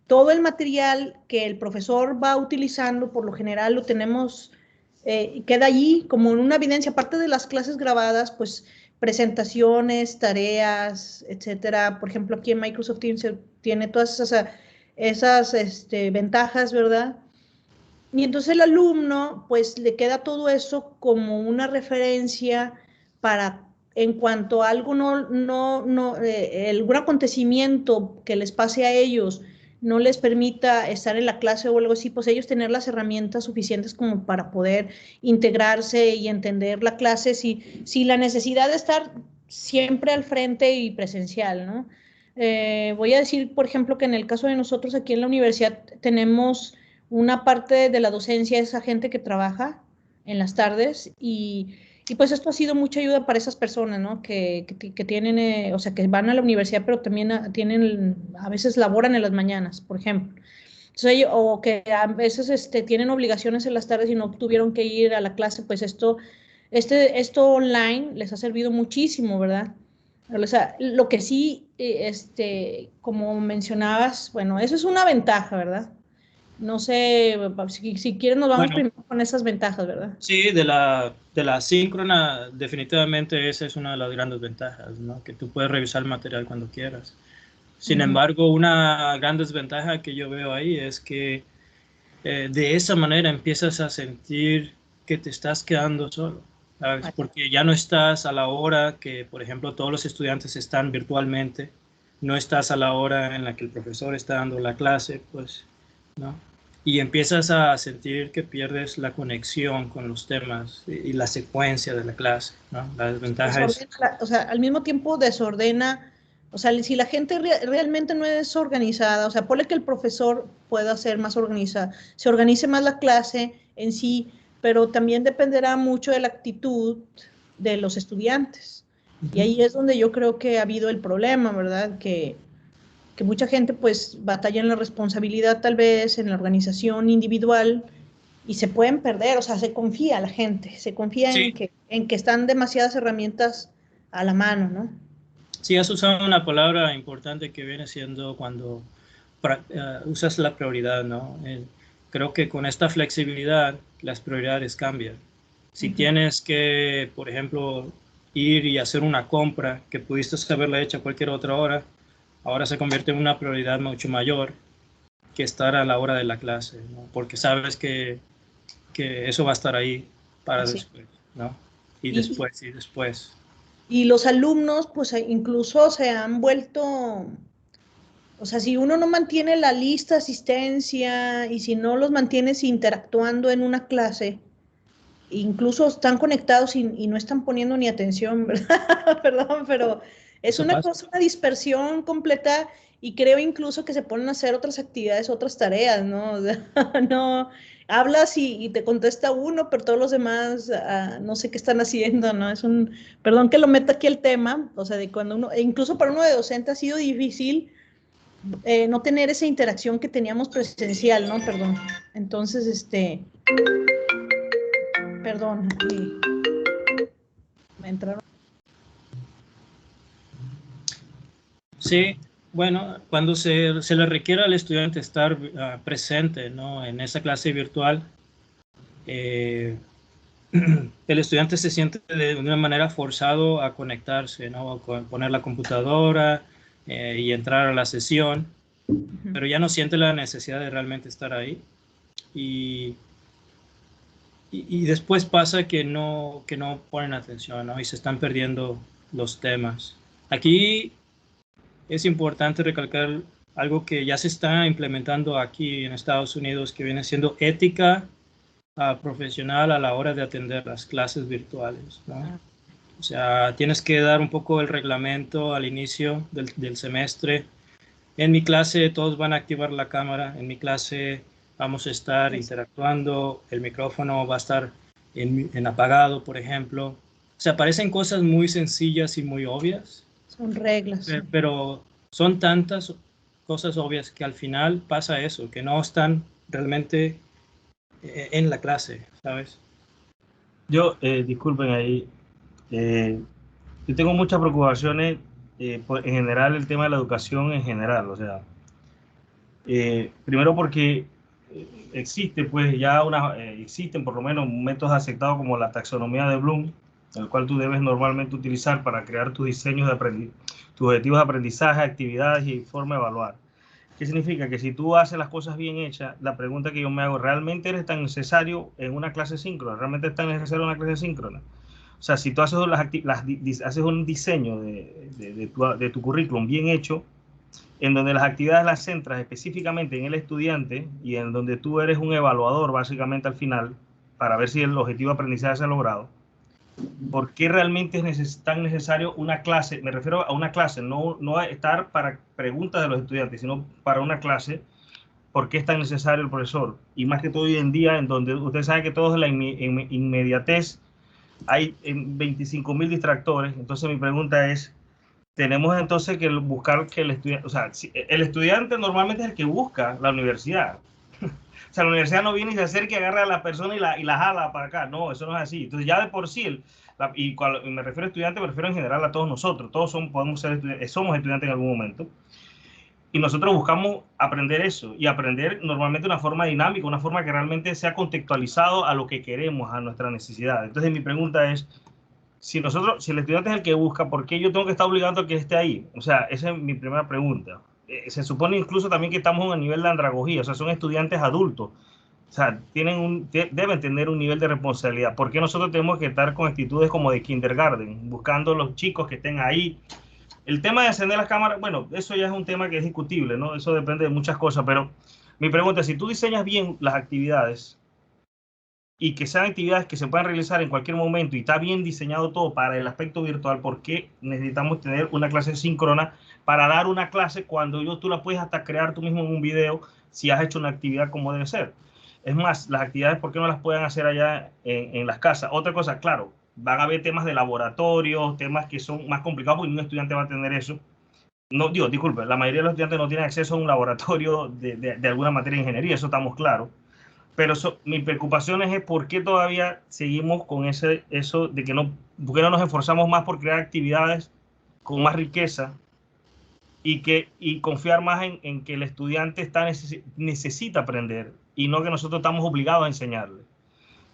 todo el material que el profesor va utilizando, por lo general lo tenemos, queda allí como en una evidencia, aparte de las clases grabadas, pues presentaciones, tareas, etcétera. Por ejemplo, aquí en Microsoft Teams tiene todas esas ventajas, ¿verdad? Y entonces el alumno, pues le queda todo eso como una referencia para, en cuanto a algo algún acontecimiento que les pase a ellos no les permita estar en la clase o algo así, pues ellos tener las herramientas suficientes como para poder integrarse y entender la clase si la necesidad de estar siempre al frente y presencial, ¿no? Voy a decir, por ejemplo, que en el caso de nosotros aquí en la universidad tenemos una parte de la docencia, esa gente que trabaja en las tardes y pues esto ha sido mucha ayuda para esas personas, ¿no? Que tienen, o sea, que van a la universidad, pero también a veces laboran en las mañanas, por ejemplo. Entonces, o que a veces tienen obligaciones en las tardes y no tuvieron que ir a la clase, pues esto online les ha servido muchísimo, ¿verdad? O sea, lo que sí, como mencionabas, bueno, eso es una ventaja, ¿verdad? No sé, si quieren nos vamos primero con esas ventajas, ¿verdad? Sí, de la síncrona, definitivamente esa es una de las grandes ventajas, ¿no? Que tú puedes revisar el material cuando quieras. Sin embargo, una gran desventaja que yo veo ahí es que de esa manera empiezas a sentir que te estás quedando solo, ¿sabes? Porque ya no estás a la hora que, por ejemplo, todos los estudiantes están virtualmente, no estás a la hora en la que el profesor está dando la clase, pues, ¿no? Y empiezas a sentir que pierdes la conexión con los temas y la secuencia de la clase, ¿no? La desventaja es... O sea, al mismo tiempo desordena, o sea, si la gente realmente no es organizada, o sea, ponle que el profesor pueda ser más organizado, se organice más la clase en sí, pero también dependerá mucho de la actitud de los estudiantes. Y ahí es donde yo creo que ha habido el problema, ¿verdad? Que mucha gente pues batalla en la responsabilidad tal vez, en la organización individual y se pueden perder, o sea, se confía la gente, se confía sí. en que están demasiadas herramientas a la mano, ¿no? Sí, has usado una palabra importante que viene siendo cuando usas la prioridad, ¿no? Creo que con esta flexibilidad las prioridades cambian. Si tienes que, por ejemplo, ir y hacer una compra que pudiste haberla hecho a cualquier otra hora, ahora se convierte en una prioridad mucho mayor que estar a la hora de la clase, ¿no? Porque sabes que eso va a estar ahí para después, ¿no? Y después. Y los alumnos, pues incluso se han vuelto, o sea, si uno no mantiene la lista de asistencia y si no los mantienes interactuando en una clase, incluso están conectados y no están poniendo ni atención, ¿verdad? Perdón, pero es una cosa, una dispersión completa y creo incluso que se ponen a hacer otras actividades, otras tareas, ¿no? No, hablas y te contesta uno, pero todos los demás no sé qué están haciendo, ¿no? Perdón que lo meta aquí el tema, o sea, de cuando uno, incluso para uno de docente ha sido difícil no tener esa interacción que teníamos presencial, ¿no? Perdón. Entonces, perdón, me entraron. Sí, bueno, cuando se le requiere al estudiante estar presente, ¿no? En esa clase virtual, el estudiante se siente de una manera forzado a conectarse, ¿no? A poner la computadora y entrar a la sesión, pero ya no siente la necesidad de realmente estar ahí. Y y después pasa que no ponen atención, ¿no? Y se están perdiendo los temas. Aquí es importante recalcar algo que ya se está implementando aquí en Estados Unidos, que viene siendo ética profesional a la hora de atender las clases virtuales, ¿no? O sea, tienes que dar un poco el reglamento al inicio del semestre. En mi clase todos van a activar la cámara, en mi clase vamos a estar interactuando, el micrófono va a estar en apagado, por ejemplo. O sea, parecen cosas muy sencillas y muy obvias. Son reglas. Pero son tantas cosas obvias que al final pasa eso, que no están realmente en la clase, ¿sabes? Yo, disculpen ahí, yo tengo muchas preocupaciones en general, el tema de la educación en general, o sea, primero porque existe pues ya existen por lo menos métodos aceptados como la taxonomía de Bloom, el cual tú debes normalmente utilizar para crear tus diseños de tus objetivos de aprendizaje, actividades y forma de evaluar. ¿Qué significa? Que si tú haces las cosas bien hechas, la pregunta que yo me hago, ¿realmente eres tan necesario en una clase síncrona? ¿Realmente es tan necesario en una clase síncrona? O sea, si tú haces, haces un diseño de tu currículum bien hecho, en donde las actividades las centras específicamente en el estudiante y en donde tú eres un evaluador básicamente al final para ver si el objetivo de aprendizaje se ha logrado, ¿por qué realmente es tan necesario una clase? Me refiero a una clase, no a estar para preguntas de los estudiantes, sino para una clase. ¿Por qué es tan necesario el profesor? Y más que todo hoy en día, en donde ustedes saben que todo es la inmediatez, hay 25.000 distractores. Entonces mi pregunta es, tenemos entonces que buscar que el estudiante, o sea, el estudiante normalmente es el que busca la universidad. O sea, la universidad no viene y se acerca y agarra a la persona y la jala para acá. No, eso no es así. Entonces ya de por sí, y cuando me refiero a estudiantes, me refiero en general a todos nosotros. Todos somos estudiantes en algún momento. Y nosotros buscamos aprender eso y aprender normalmente de una forma dinámica, una forma que realmente sea contextualizado a lo que queremos, a nuestra necesidad. Entonces mi pregunta es, si el estudiante es el que busca, ¿por qué yo tengo que estar obligando a que esté ahí? O sea, esa es mi primera pregunta. Se supone incluso también que estamos a nivel de andragogía, o sea, son estudiantes adultos. O sea, deben tener un nivel de responsabilidad. ¿Por qué nosotros tenemos que estar con actitudes como de kindergarten, buscando los chicos que estén ahí? El tema de encender las cámaras, bueno, eso ya es un tema que es discutible, ¿no? Eso depende de muchas cosas, pero mi pregunta es, si tú diseñas bien las actividades y que sean actividades que se puedan realizar en cualquier momento y está bien diseñado todo para el aspecto virtual, ¿por qué necesitamos tener una clase síncrona para dar una clase cuando tú la puedes hasta crear tú mismo en un video si has hecho una actividad como debe ser? Es más, las actividades, ¿por qué no las pueden hacer allá en las casas? Otra cosa, claro, van a haber temas de laboratorio, temas que son más complicados porque un estudiante va a tener eso. No, disculpe, la mayoría de los estudiantes no tienen acceso a un laboratorio de alguna materia de ingeniería, eso estamos claros. Pero mi preocupación es por qué todavía seguimos con eso de que por qué no nos esforzamos más por crear actividades con más riqueza y confiar más en que el estudiante necesita aprender y no que nosotros estamos obligados a enseñarle.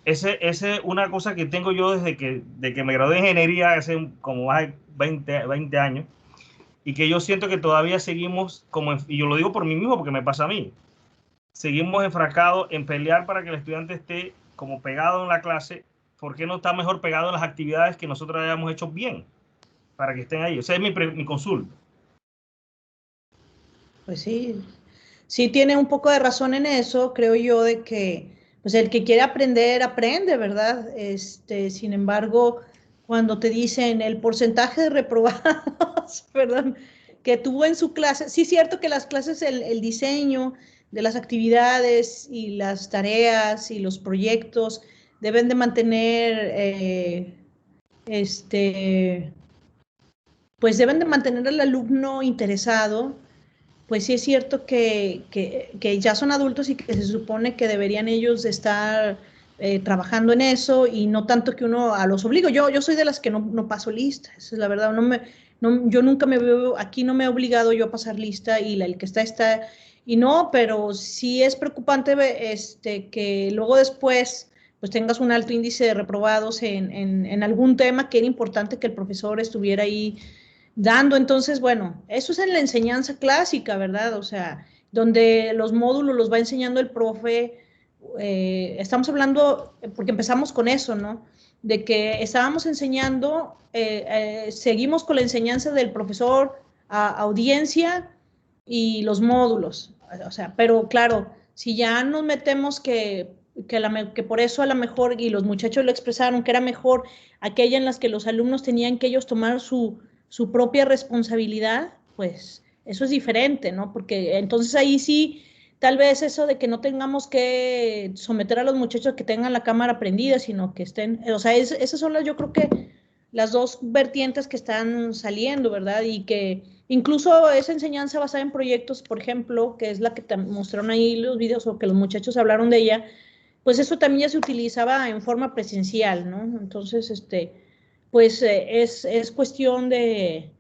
Esa es una cosa que tengo yo desde que me gradué de ingeniería hace como más de 20 años y que yo siento que todavía seguimos, y yo lo digo por mí mismo porque me pasa a mí, seguimos enfrascados en pelear para que el estudiante esté como pegado en la clase. ¿Por qué no está mejor pegado en las actividades que nosotros hayamos hecho bien para que estén ahí? O sea, es mi consulta. Pues sí tiene un poco de razón en eso, creo yo, de que pues el que quiere aprender, aprende, ¿verdad? Sin embargo, cuando te dicen el porcentaje de reprobados, ¿verdad? Que tuvo en su clase, sí es cierto que las clases, el diseño de las actividades y las tareas y los proyectos deben de mantener, pues deben de mantener al alumno interesado. Pues sí es cierto que ya son adultos y que se supone que deberían ellos de estar trabajando en eso y no tanto que uno a los obligo. Yo soy de las que no paso lista, esa es la verdad. Yo nunca me veo, aquí no me he obligado yo a pasar lista y el que está, y no, pero sí es preocupante que luego después pues tengas un alto índice de reprobados en algún tema que era importante que el profesor estuviera ahí dando. Entonces, bueno, eso es en la enseñanza clásica, ¿verdad? O sea, donde los módulos los va enseñando el profe estamos hablando, porque empezamos con eso, ¿no? De que estábamos enseñando, seguimos con la enseñanza del profesor a audiencia y los módulos, o sea, pero claro, si ya nos metemos que por eso a lo mejor, y los muchachos lo expresaron, que era mejor aquella en las que los alumnos tenían que ellos tomar su propia responsabilidad, pues eso es diferente, ¿no? Porque entonces ahí sí, tal vez eso de que no tengamos que someter a los muchachos que tengan la cámara prendida, sino que estén, o sea, esas son yo creo que las dos vertientes que están saliendo, ¿verdad? Y que incluso esa enseñanza basada en proyectos, por ejemplo, que es la que te mostraron ahí los videos o que los muchachos hablaron de ella, pues eso también ya se utilizaba en forma presencial, ¿no? Entonces, pues es cuestión de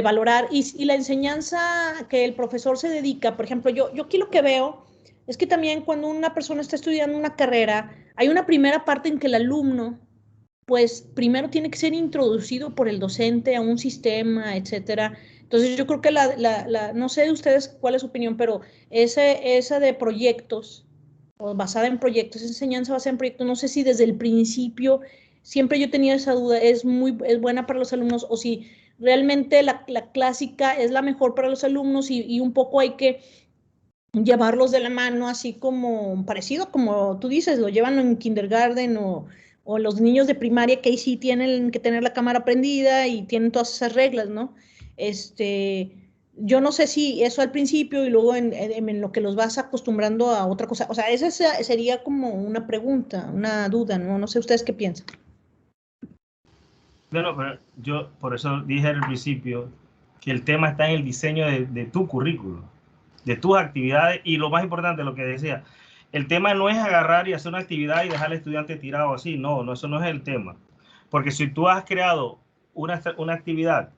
valorar. Y la enseñanza que el profesor se dedica, por ejemplo, yo aquí lo que veo es que también cuando una persona está estudiando una carrera, hay una primera parte en que el alumno, pues primero tiene que ser introducido por el docente a un sistema, etcétera. Entonces yo creo que no sé de ustedes cuál es su opinión, pero esa de proyectos, o basada en proyectos, esa enseñanza basada en proyectos, no sé si desde el principio, siempre yo tenía esa duda, es buena para los alumnos, o si realmente la clásica es la mejor para los alumnos y un poco hay que llevarlos de la mano, así como parecido, como tú dices, lo llevan en kindergarten o los niños de primaria que ahí sí tienen que tener la cámara prendida y tienen todas esas reglas, ¿no? Yo no sé si eso al principio y luego en lo que los vas acostumbrando a otra cosa. O sea, esa sería como una pregunta, una duda, ¿no? No sé ustedes qué piensan. Bueno, pero yo por eso dije al principio que el tema está en el diseño de tu currículo, de tus actividades y lo más importante, lo que decía, el tema no es agarrar y hacer una actividad y dejar al estudiante tirado así, no, eso no es el tema. Porque si tú has creado una actividad,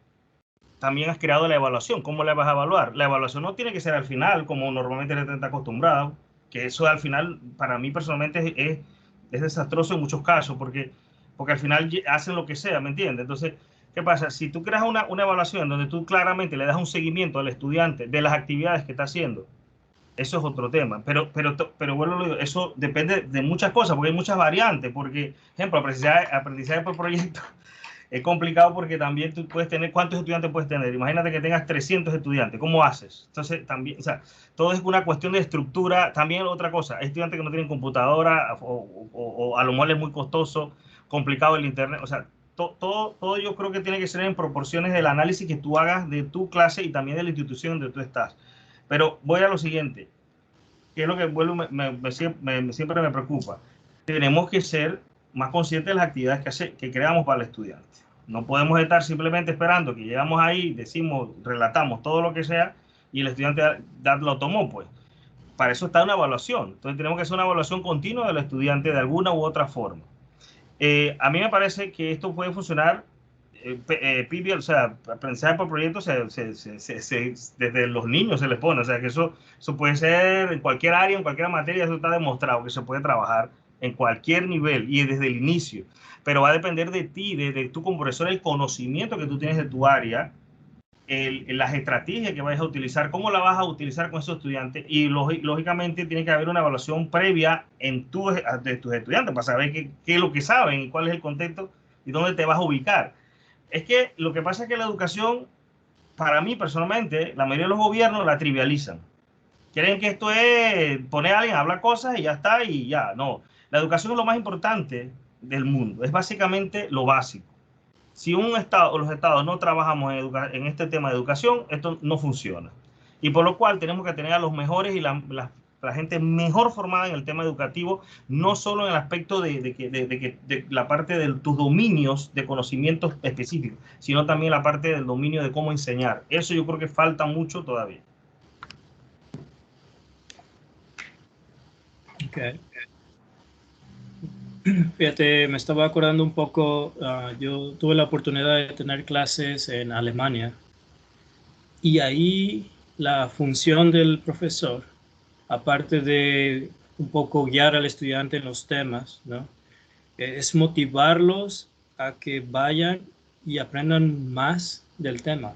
también has creado la evaluación. ¿Cómo la vas a evaluar? La evaluación no tiene que ser al final, como normalmente le está acostumbrado, que eso al final, para mí personalmente, es desastroso en muchos casos, porque al final hacen lo que sea, ¿me entiendes? Entonces, ¿qué pasa? Si tú creas una evaluación donde tú claramente le das un seguimiento al estudiante de las actividades que está haciendo, eso es otro tema. Pero bueno, eso depende de muchas cosas, porque hay muchas variantes. Porque, ejemplo, aprendizaje por proyecto es complicado porque también tú puedes tener, ¿cuántos estudiantes puedes tener? Imagínate que tengas 300 estudiantes, ¿cómo haces? Entonces, también, o sea, todo es una cuestión de estructura. También otra cosa, hay estudiantes que no tienen computadora o a lo mejor es muy costoso, complicado el internet, o sea, todo yo creo que tiene que ser en proporciones del análisis que tú hagas de tu clase y también de la institución donde tú estás. Pero voy a lo siguiente, que es lo que siempre me preocupa. Tenemos que ser más conscientes de las actividades que creamos para el estudiante. No podemos estar simplemente esperando que llegamos ahí, decimos, relatamos todo lo que sea y el estudiante lo tomó, pues. Para eso está una evaluación. Entonces tenemos que hacer una evaluación continua del estudiante de alguna u otra forma. A mí me parece que esto puede funcionar, PBL, o sea, aprendizaje por proyecto, desde los niños se les pone, o sea, que eso puede ser en cualquier área, en cualquier materia, eso está demostrado que se puede trabajar en cualquier nivel y desde el inicio, pero va a depender de ti, de tú como profesor, el conocimiento que tú tienes de tu área, las estrategias que vayas a utilizar, cómo la vas a utilizar con esos estudiantes y lógicamente tiene que haber una evaluación previa de tus estudiantes para saber qué es lo que saben y cuál es el contexto y dónde te vas a ubicar. Es que lo que pasa es que la educación, para mí personalmente, la mayoría de los gobiernos la trivializan. Creen que esto es poner a alguien a hablar cosas y ya está y ya. No, la educación es lo más importante del mundo, es básicamente lo básico. Si un estado o los estados no trabajamos en este tema de educación, esto no funciona. Y por lo cual tenemos que tener a los mejores y la gente mejor formada en el tema educativo, no solo en el aspecto de la parte de tus dominios de conocimientos específicos, sino también la parte del dominio de cómo enseñar. Eso yo creo que falta mucho todavía. Okay. Fíjate, me estaba acordando un poco, yo tuve la oportunidad de tener clases en Alemania y ahí la función del profesor, aparte de un poco guiar al estudiante en los temas, ¿no?, es motivarlos a que vayan y aprendan más del tema,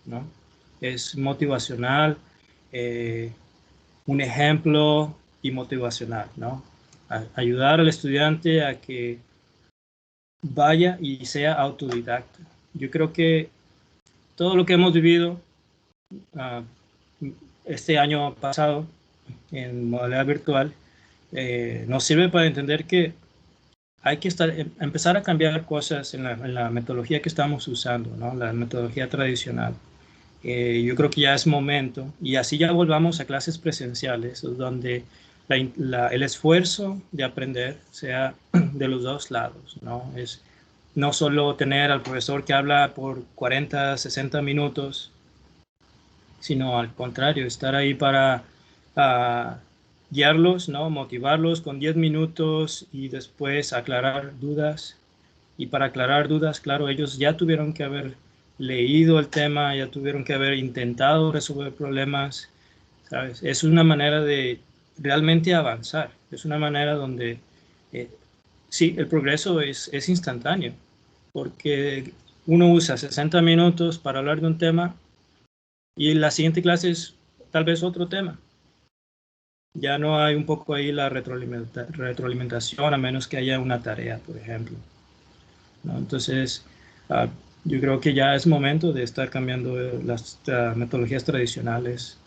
¿no? Es motivacional, un ejemplo, y motivacional, ¿no? Ayudar al estudiante a que vaya y sea autodidacta. Yo creo que todo lo que hemos vivido este año pasado en modalidad virtual nos sirve para entender que hay que empezar a cambiar cosas en la metodología que estamos usando, ¿no? La metodología tradicional. Yo creo que ya es momento, y así ya volvamos a clases presenciales, donde el esfuerzo de aprender sea de los dos lados, ¿no? Es no solo tener al profesor que habla por 40, 60 minutos, sino al contrario, estar ahí para guiarlos, ¿no? Motivarlos con 10 minutos y después aclarar dudas. Y para aclarar dudas, claro, ellos ya tuvieron que haber leído el tema, ya tuvieron que haber intentado resolver problemas, ¿sabes? Es una manera de realmente avanzar, es una manera donde sí, el progreso es instantáneo, porque uno usa 60 minutos para hablar de un tema y la siguiente clase es tal vez otro tema. Ya no hay un poco ahí la retroalimentación, a menos que haya una tarea, por ejemplo, ¿no? Entonces, yo creo que ya es momento de estar cambiando las metodologías tradicionales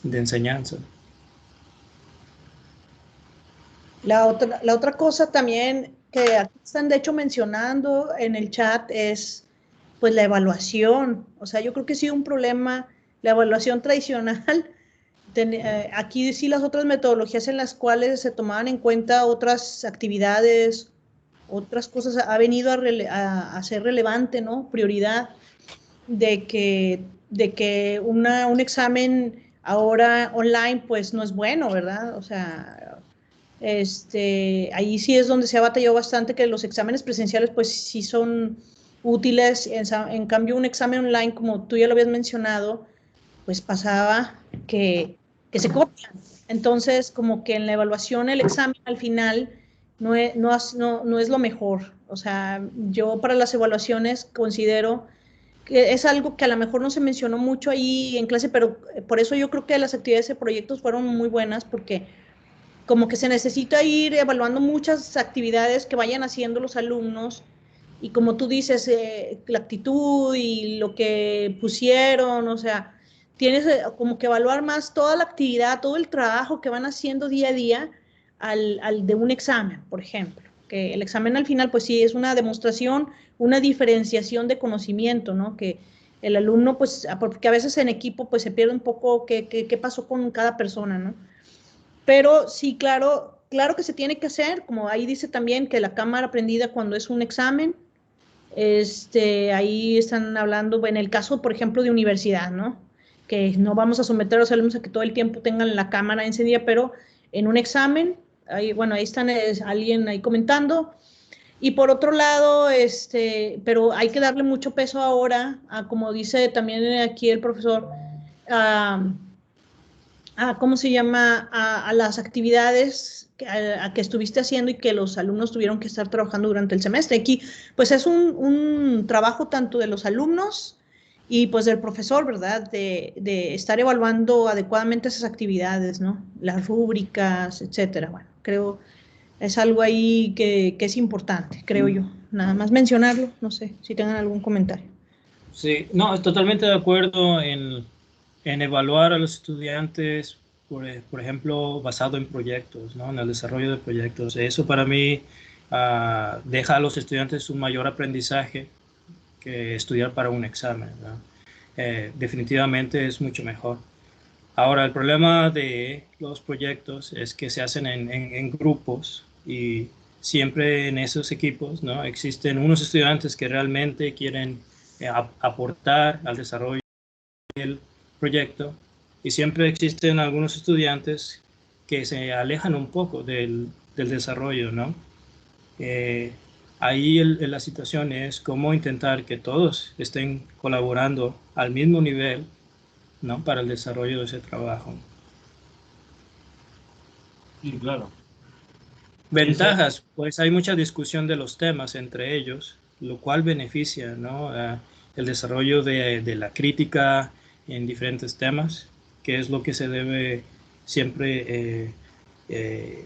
de enseñanza. La otra cosa también que aquí están de hecho mencionando en el chat es pues la evaluación. O sea, yo creo que sí un problema, la evaluación tradicional. Aquí sí las otras metodologías en las cuales se tomaban en cuenta otras actividades, otras cosas, ha venido a ser relevante, ¿no? Prioridad de que un examen ahora online pues no es bueno, ¿verdad? O sea, ahí sí es donde se ha batallado bastante, que los exámenes presenciales pues sí son útiles, en cambio un examen online, como tú ya lo habías mencionado, pues pasaba que se copian. Entonces, como que en la evaluación el examen al final no es lo mejor. O sea, yo para las evaluaciones considero que es algo que a lo mejor no se mencionó mucho ahí en clase, pero por eso yo creo que las actividades de proyectos fueron muy buenas, porque como que se necesita ir evaluando muchas actividades que vayan haciendo los alumnos, y como tú dices, la actitud y lo que pusieron, o sea, tienes como que evaluar más toda la actividad, todo el trabajo que van haciendo día a día al de un examen, por ejemplo. Que el examen al final, pues sí, es una demostración, una diferenciación de conocimiento, ¿no? Que el alumno, pues, porque a veces en equipo, pues se pierde un poco qué pasó con cada persona, ¿no? Pero sí, claro que se tiene que hacer, como ahí dice también que la cámara prendida cuando es un examen, ahí están hablando, en el caso, por ejemplo, de universidad, ¿no? Que no vamos a someter a los alumnos a que todo el tiempo tengan la cámara encendida, pero en un examen, ahí, bueno, ahí están alguien ahí comentando. Y por otro lado, pero hay que darle mucho peso ahora, como dice también aquí el profesor, ¿cómo se llama? A las actividades que estuviste haciendo y que los alumnos tuvieron que estar trabajando durante el semestre. Aquí, pues es un trabajo tanto de los alumnos y pues del profesor, ¿verdad? De estar evaluando adecuadamente esas actividades, ¿no? Las rúbricas, etcétera. Bueno, creo es algo ahí que es importante, creo yo. Nada más mencionarlo, no sé si tengan algún comentario. Sí, no, totalmente de acuerdo en evaluar a los estudiantes, por ejemplo, basado en proyectos, ¿no? En el desarrollo de proyectos. Eso para mí deja a los estudiantes un mayor aprendizaje que estudiar para un examen, ¿no? Definitivamente es mucho mejor. Ahora, el problema de los proyectos es que se hacen en grupos, y siempre en esos equipos, ¿no? Existen unos estudiantes que realmente quieren aportar al desarrollo del proyecto, y siempre existen algunos estudiantes que se alejan un poco del desarrollo, ¿no? Ahí la situación es cómo intentar que todos estén colaborando al mismo nivel, ¿no? Para el desarrollo de ese trabajo. Sí, claro. Ventajas, pues hay mucha discusión de los temas entre ellos, lo cual beneficia, ¿no? El desarrollo de la crítica en diferentes temas, que es lo que se debe siempre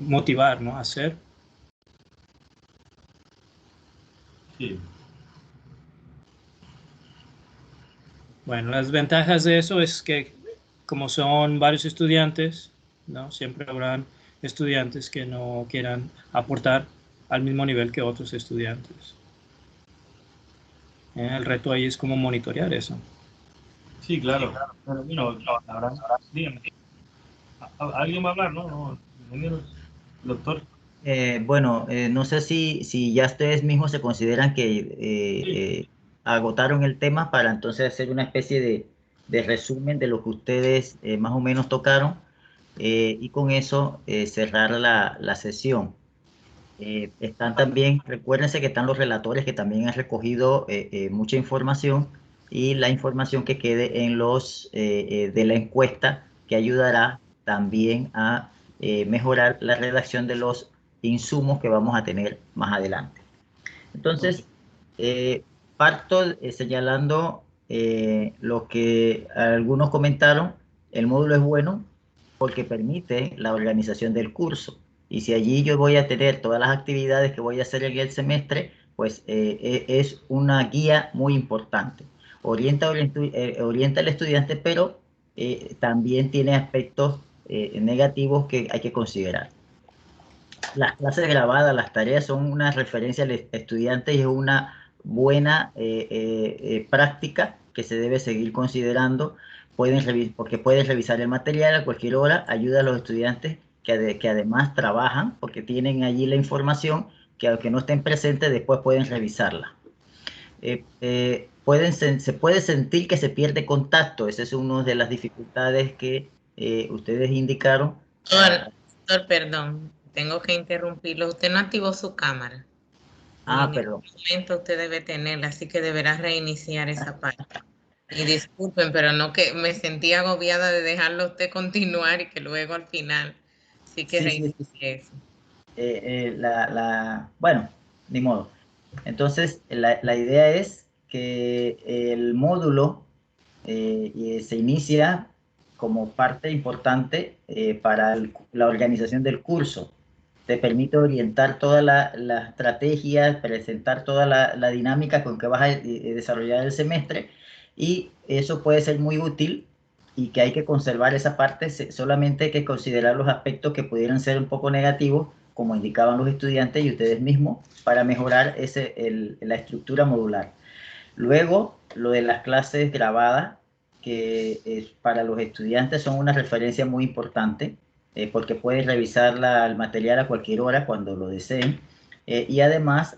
motivar, ¿no? A hacer. Sí. Bueno, las ventajas de eso es que como son varios estudiantes, ¿no? Siempre habrán estudiantes que no quieran aportar al mismo nivel que otros estudiantes. El reto ahí es cómo monitorear eso. Sí, claro. Pero bueno, dígame. ¿Alguien va a hablar, no? Doctor. Bueno, no sé si ya ustedes mismos se consideran que agotaron el tema para entonces hacer una especie de resumen de lo que ustedes más o menos tocaron y con eso cerrar la sesión. Están también, recuérdense que están los relatores que también han recogido mucha información y la información que quede en los de la encuesta que ayudará también a mejorar la redacción de los insumos que vamos a tener más adelante. Entonces, parto señalando lo que algunos comentaron. El módulo es bueno porque permite la organización del curso. Y si allí yo voy a tener todas las actividades que voy a hacer en el semestre, pues es una guía muy importante. Orienta al estudiante, pero también tiene aspectos negativos que hay que considerar. Las clases grabadas, las tareas son una referencia al estudiante y es una buena práctica que se debe seguir considerando. Porque pueden revisar el material a cualquier hora, ayuda a los estudiantes que además trabajan porque tienen allí la información que aunque no estén presentes después pueden revisarla. Se puede sentir que se pierde contacto, esa es una de las dificultades que ustedes indicaron. Doctor, perdón, tengo que interrumpirlo. Usted no activó su cámara. Perdón. En este momento usted debe tenerla, así que deberá reiniciar esa parte. Y disculpen, pero no, que me sentí agobiada de dejarlo usted continuar y que luego al final sí que reinicie eso. Bueno, ni modo. Entonces, la idea es que el módulo se inicia como parte importante para la organización del curso. Te permite orientar toda la estrategia, presentar toda la dinámica con que vas a desarrollar el semestre y eso puede ser muy útil y que hay que conservar esa parte, solamente hay que considerar los aspectos que pudieran ser un poco negativos, como indicaban los estudiantes y ustedes mismos, para mejorar la estructura modular. Luego, lo de las clases grabadas, que para los estudiantes son una referencia muy importante, porque pueden revisar el material a cualquier hora cuando lo deseen, y además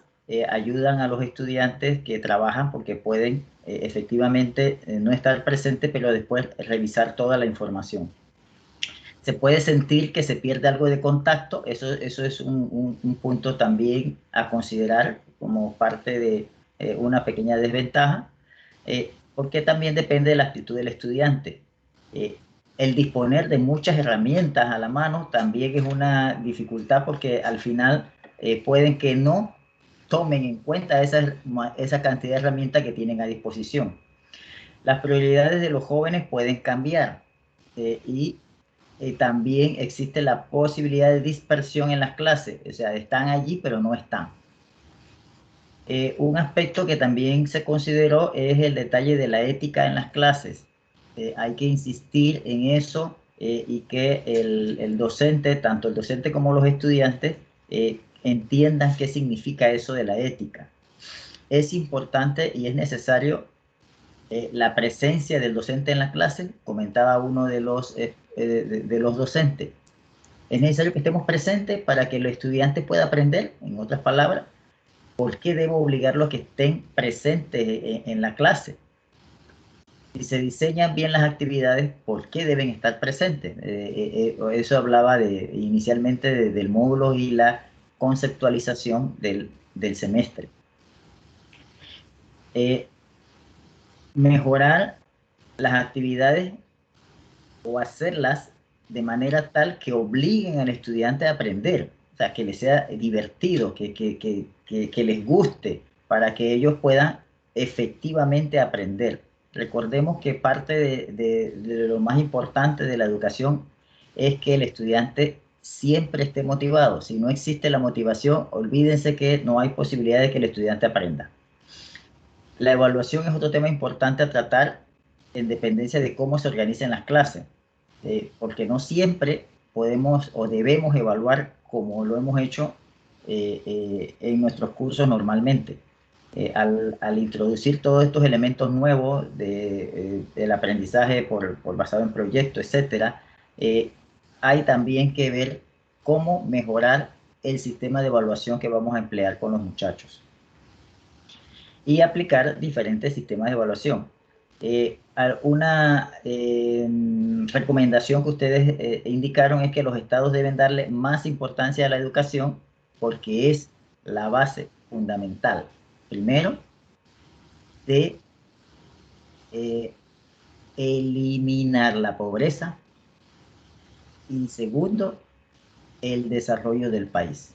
ayudan a los estudiantes que trabajan porque pueden efectivamente no estar presentes, pero después revisar toda la información. Se puede sentir que se pierde algo de contacto, eso es un punto también a considerar como parte de una pequeña desventaja, porque también depende de la actitud del estudiante. El disponer de muchas herramientas a la mano también es una dificultad porque al final pueden que no tomen en cuenta esa cantidad de herramientas que tienen a disposición. Las prioridades de los jóvenes pueden cambiar y también existe la posibilidad de dispersión en las clases, o sea, están allí pero no están. Un aspecto que también se consideró es el detalle de la ética en las clases. Hay que insistir en eso y que el docente, tanto el docente como los estudiantes, entiendan qué significa eso de la ética. Es importante y es necesario la presencia del docente en la clase, comentaba uno de los docentes. Es necesario que estemos presentes para que el estudiante pueda aprender, en otras palabras. ¿Por qué debo obligarlos a que estén presentes en la clase? Si se diseñan bien las actividades, ¿por qué deben estar presentes? Eso hablaba inicialmente del módulo y la conceptualización del semestre. Mejorar las actividades o hacerlas de manera tal que obliguen al estudiante a aprender, o sea, que les sea divertido, que les guste, para que ellos puedan efectivamente aprender. Recordemos que parte de lo más importante de la educación es que el estudiante siempre esté motivado. Si no existe la motivación, olvídense que no hay posibilidad de que el estudiante aprenda. La evaluación es otro tema importante a tratar en dependencia de cómo se organicen las clases, porque no siempre podemos o debemos evaluar como lo hemos hecho en nuestros cursos normalmente. Al introducir todos estos elementos nuevos del aprendizaje basado en proyectos, etcétera, hay también que ver cómo mejorar el sistema de evaluación que vamos a emplear con los muchachos y aplicar diferentes sistemas de evaluación. Una recomendación que ustedes indicaron es que los estados deben darle más importancia a la educación porque es la base fundamental, primero, de eliminar la pobreza y segundo, el desarrollo del país.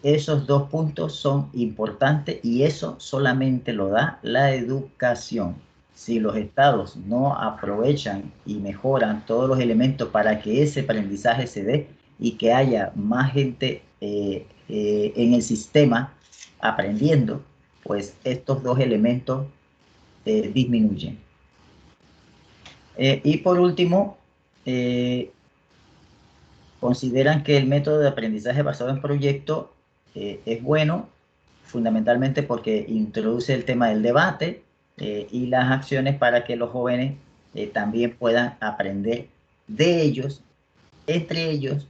Esos dos puntos son importantes y eso solamente lo da la educación. Si los estados no aprovechan y mejoran todos los elementos para que ese aprendizaje se dé y que haya más gente en el sistema aprendiendo, pues estos dos elementos disminuyen. Y por último, consideran que el método de aprendizaje basado en proyecto es bueno, fundamentalmente porque introduce el tema del debate y las acciones para que los jóvenes también puedan aprender de ellos, entre ellos,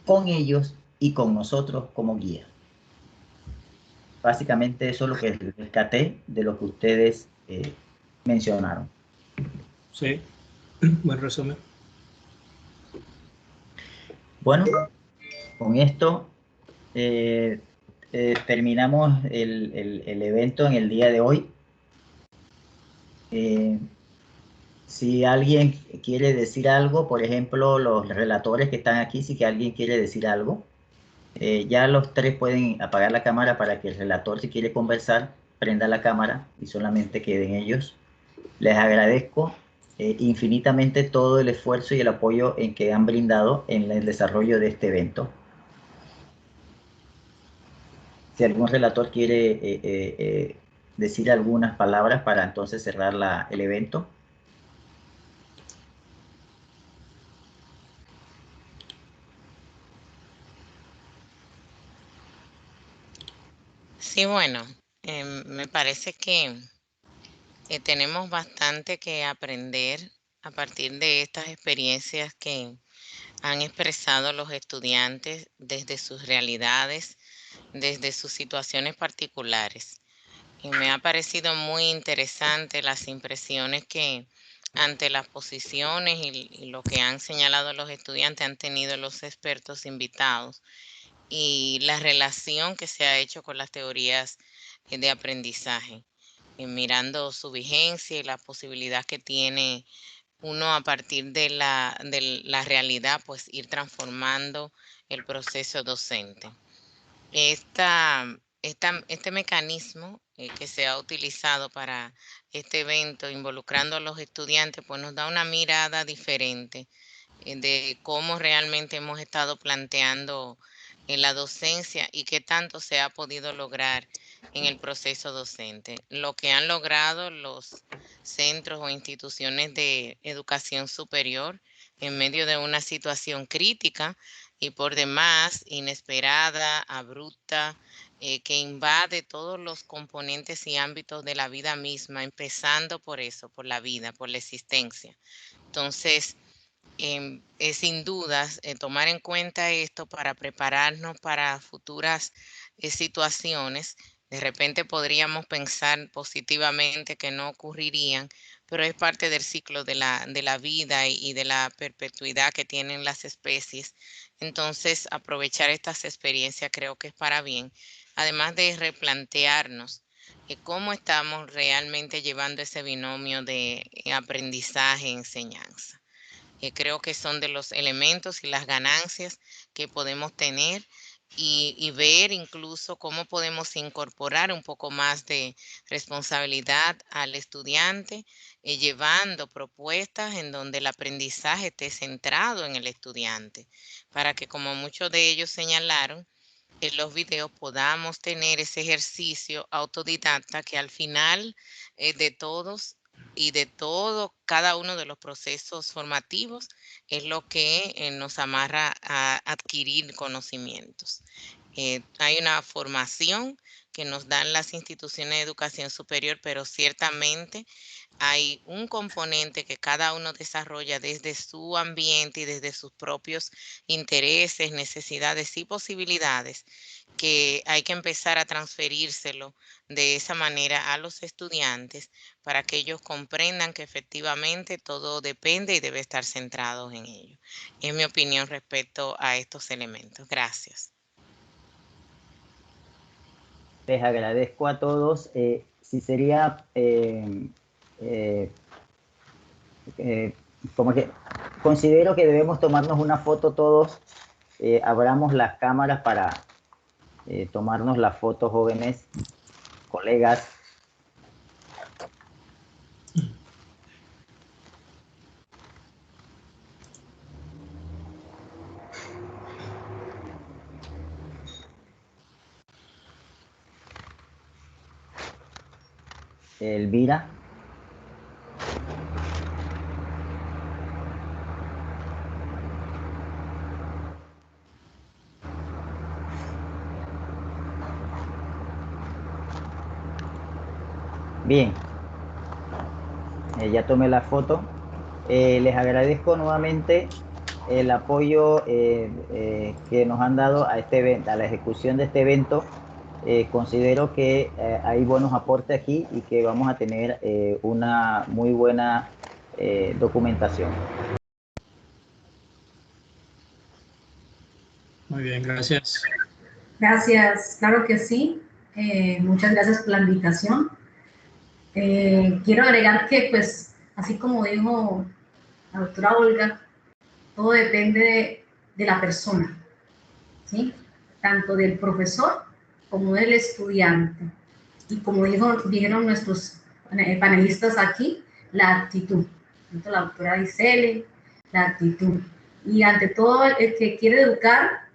con ellos y con nosotros como guía. Básicamente eso es lo que rescaté de lo que ustedes mencionaron. Sí, buen resumen. Bueno, con esto terminamos el evento en el día de hoy. Si alguien quiere decir algo, por ejemplo, los relatores que están aquí, si que alguien quiere decir algo, ya los tres pueden apagar la cámara para que el relator, si quiere conversar, prenda la cámara y solamente queden ellos. Les agradezco infinitamente todo el esfuerzo y el apoyo en que han brindado en el desarrollo de este evento. Si algún relator quiere decir algunas palabras para entonces cerrar el evento. Sí, bueno, me parece que tenemos bastante que aprender a partir de estas experiencias que han expresado los estudiantes desde sus realidades, desde sus situaciones particulares. Y me ha parecido muy interesante las impresiones que ante las posiciones y lo que han señalado los estudiantes han tenido los expertos invitados y la relación que se ha hecho con las teorías de aprendizaje, mirando su vigencia y la posibilidad que tiene uno a partir de la realidad, pues ir transformando el proceso docente. Este mecanismo que se ha utilizado para este evento, involucrando a los estudiantes, pues nos da una mirada diferente de cómo realmente hemos estado planteando en la docencia y qué tanto se ha podido lograr en el proceso docente. Lo que han logrado los centros o instituciones de educación superior en medio de una situación crítica y por demás inesperada, abrupta, que invade todos los componentes y ámbitos de la vida misma, empezando por eso, por la vida, por la existencia. Entonces, sin dudas, tomar en cuenta esto para prepararnos para futuras situaciones. De repente podríamos pensar positivamente que no ocurrirían, pero es parte del ciclo de la vida y de la perpetuidad que tienen las especies. Entonces, aprovechar estas experiencias creo que es para bien, además de replantearnos cómo estamos realmente llevando ese binomio de aprendizaje-enseñanza. Creo que son de los elementos y las ganancias que podemos tener y ver incluso cómo podemos incorporar un poco más de responsabilidad al estudiante, llevando propuestas en donde el aprendizaje esté centrado en el estudiante, para que, como muchos de ellos señalaron, en los videos podamos tener ese ejercicio autodidacta que al final de todos y de todo, cada uno de los procesos formativos es lo que nos amarra a adquirir conocimientos. Hay una formación que nos dan las instituciones de educación superior, pero ciertamente hay un componente que cada uno desarrolla desde su ambiente y desde sus propios intereses, necesidades y posibilidades, que hay que empezar a transferírselo de esa manera a los estudiantes para que ellos comprendan que efectivamente todo depende y debe estar centrado en ello. Es mi opinión respecto a estos elementos. Gracias. Les agradezco a todos. Si sería como que considero que debemos tomarnos una foto todos. Abramos las cámaras para tomarnos la foto, jóvenes, colegas. Elvira. Bien, ya tomé la foto. Les agradezco nuevamente el apoyo que nos han dado a este evento, a la ejecución de este evento. Considero que hay buenos aportes aquí y que vamos a tener una muy buena documentación. Muy bien, gracias. Gracias, claro que sí. Muchas gracias por la invitación. Quiero agregar que, pues, así como dijo la doctora Olga, todo depende de la persona, ¿sí? Tanto del profesor como del estudiante. Y como dijeron nuestros panelistas aquí, la actitud. Tanto la doctora Isele, la actitud. Y ante todo, el que quiere educar,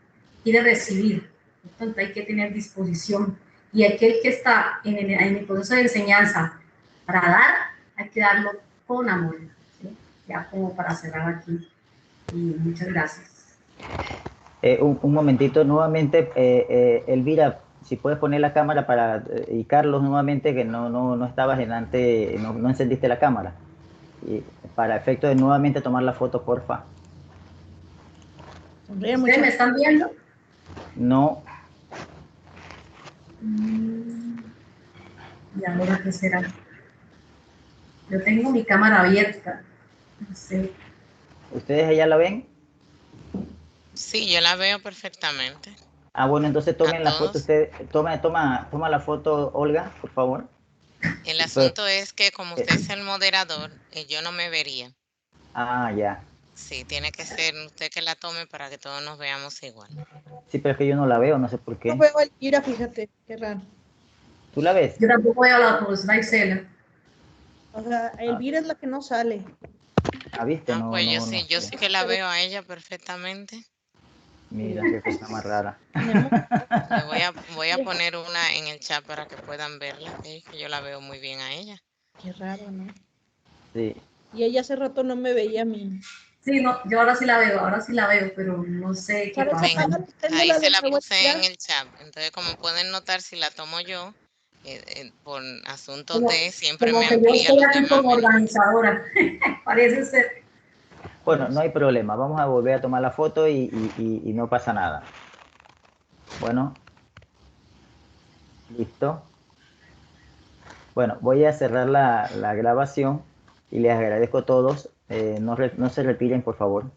quiere recibir. Entonces hay que tener disposición. Y aquel que está en el proceso de enseñanza para dar, hay que darlo con amor, ¿sí? Ya como para cerrar aquí. Y muchas gracias. Un momentito, nuevamente, Elvira, si puedes poner la cámara para, y Carlos nuevamente, que no estabas en antes, no encendiste la cámara. Y para efecto de nuevamente tomar la foto, porfa. ¿Ustedes me están viendo? No. ¿Y ahora qué será? Yo tengo mi cámara abierta. No sé. ¿Ustedes allá la ven? Sí, yo la veo perfectamente. Ah, bueno, entonces tomen la foto. Usted toma la foto, Olga, por favor. El asunto es que como usted es el moderador, yo no me vería. Ah, ya. Sí, tiene que ser usted que la tome para que todos nos veamos igual. Sí, pero es que yo no la veo, no sé por qué. No veo a Elvira, fíjate, qué raro. ¿Tú la ves? Yo tampoco veo a la profesora Isela. O sea, Elvira es la que no sale. Ah, ¿viste? No, pues yo sí que la veo a ella perfectamente. Mira, qué cosa más rara. Le voy a poner una en el chat para que puedan verla, que yo la veo muy bien a ella. Qué raro, ¿no? Sí. Y ella hace rato no me veía a mí. Sí, no, yo ahora sí la veo, pero no sé qué pasa. Ahí se la puse en el chat. Entonces, como pueden notar, si la tomo yo, por asuntos de siempre me amplía yo los estoy aquí demás. como organizadora, parece ser. Bueno, no hay problema. Vamos a volver a tomar la foto y no pasa nada. Bueno. Listo. Bueno, voy a cerrar la grabación y les agradezco a todos. No se retiren, por favor.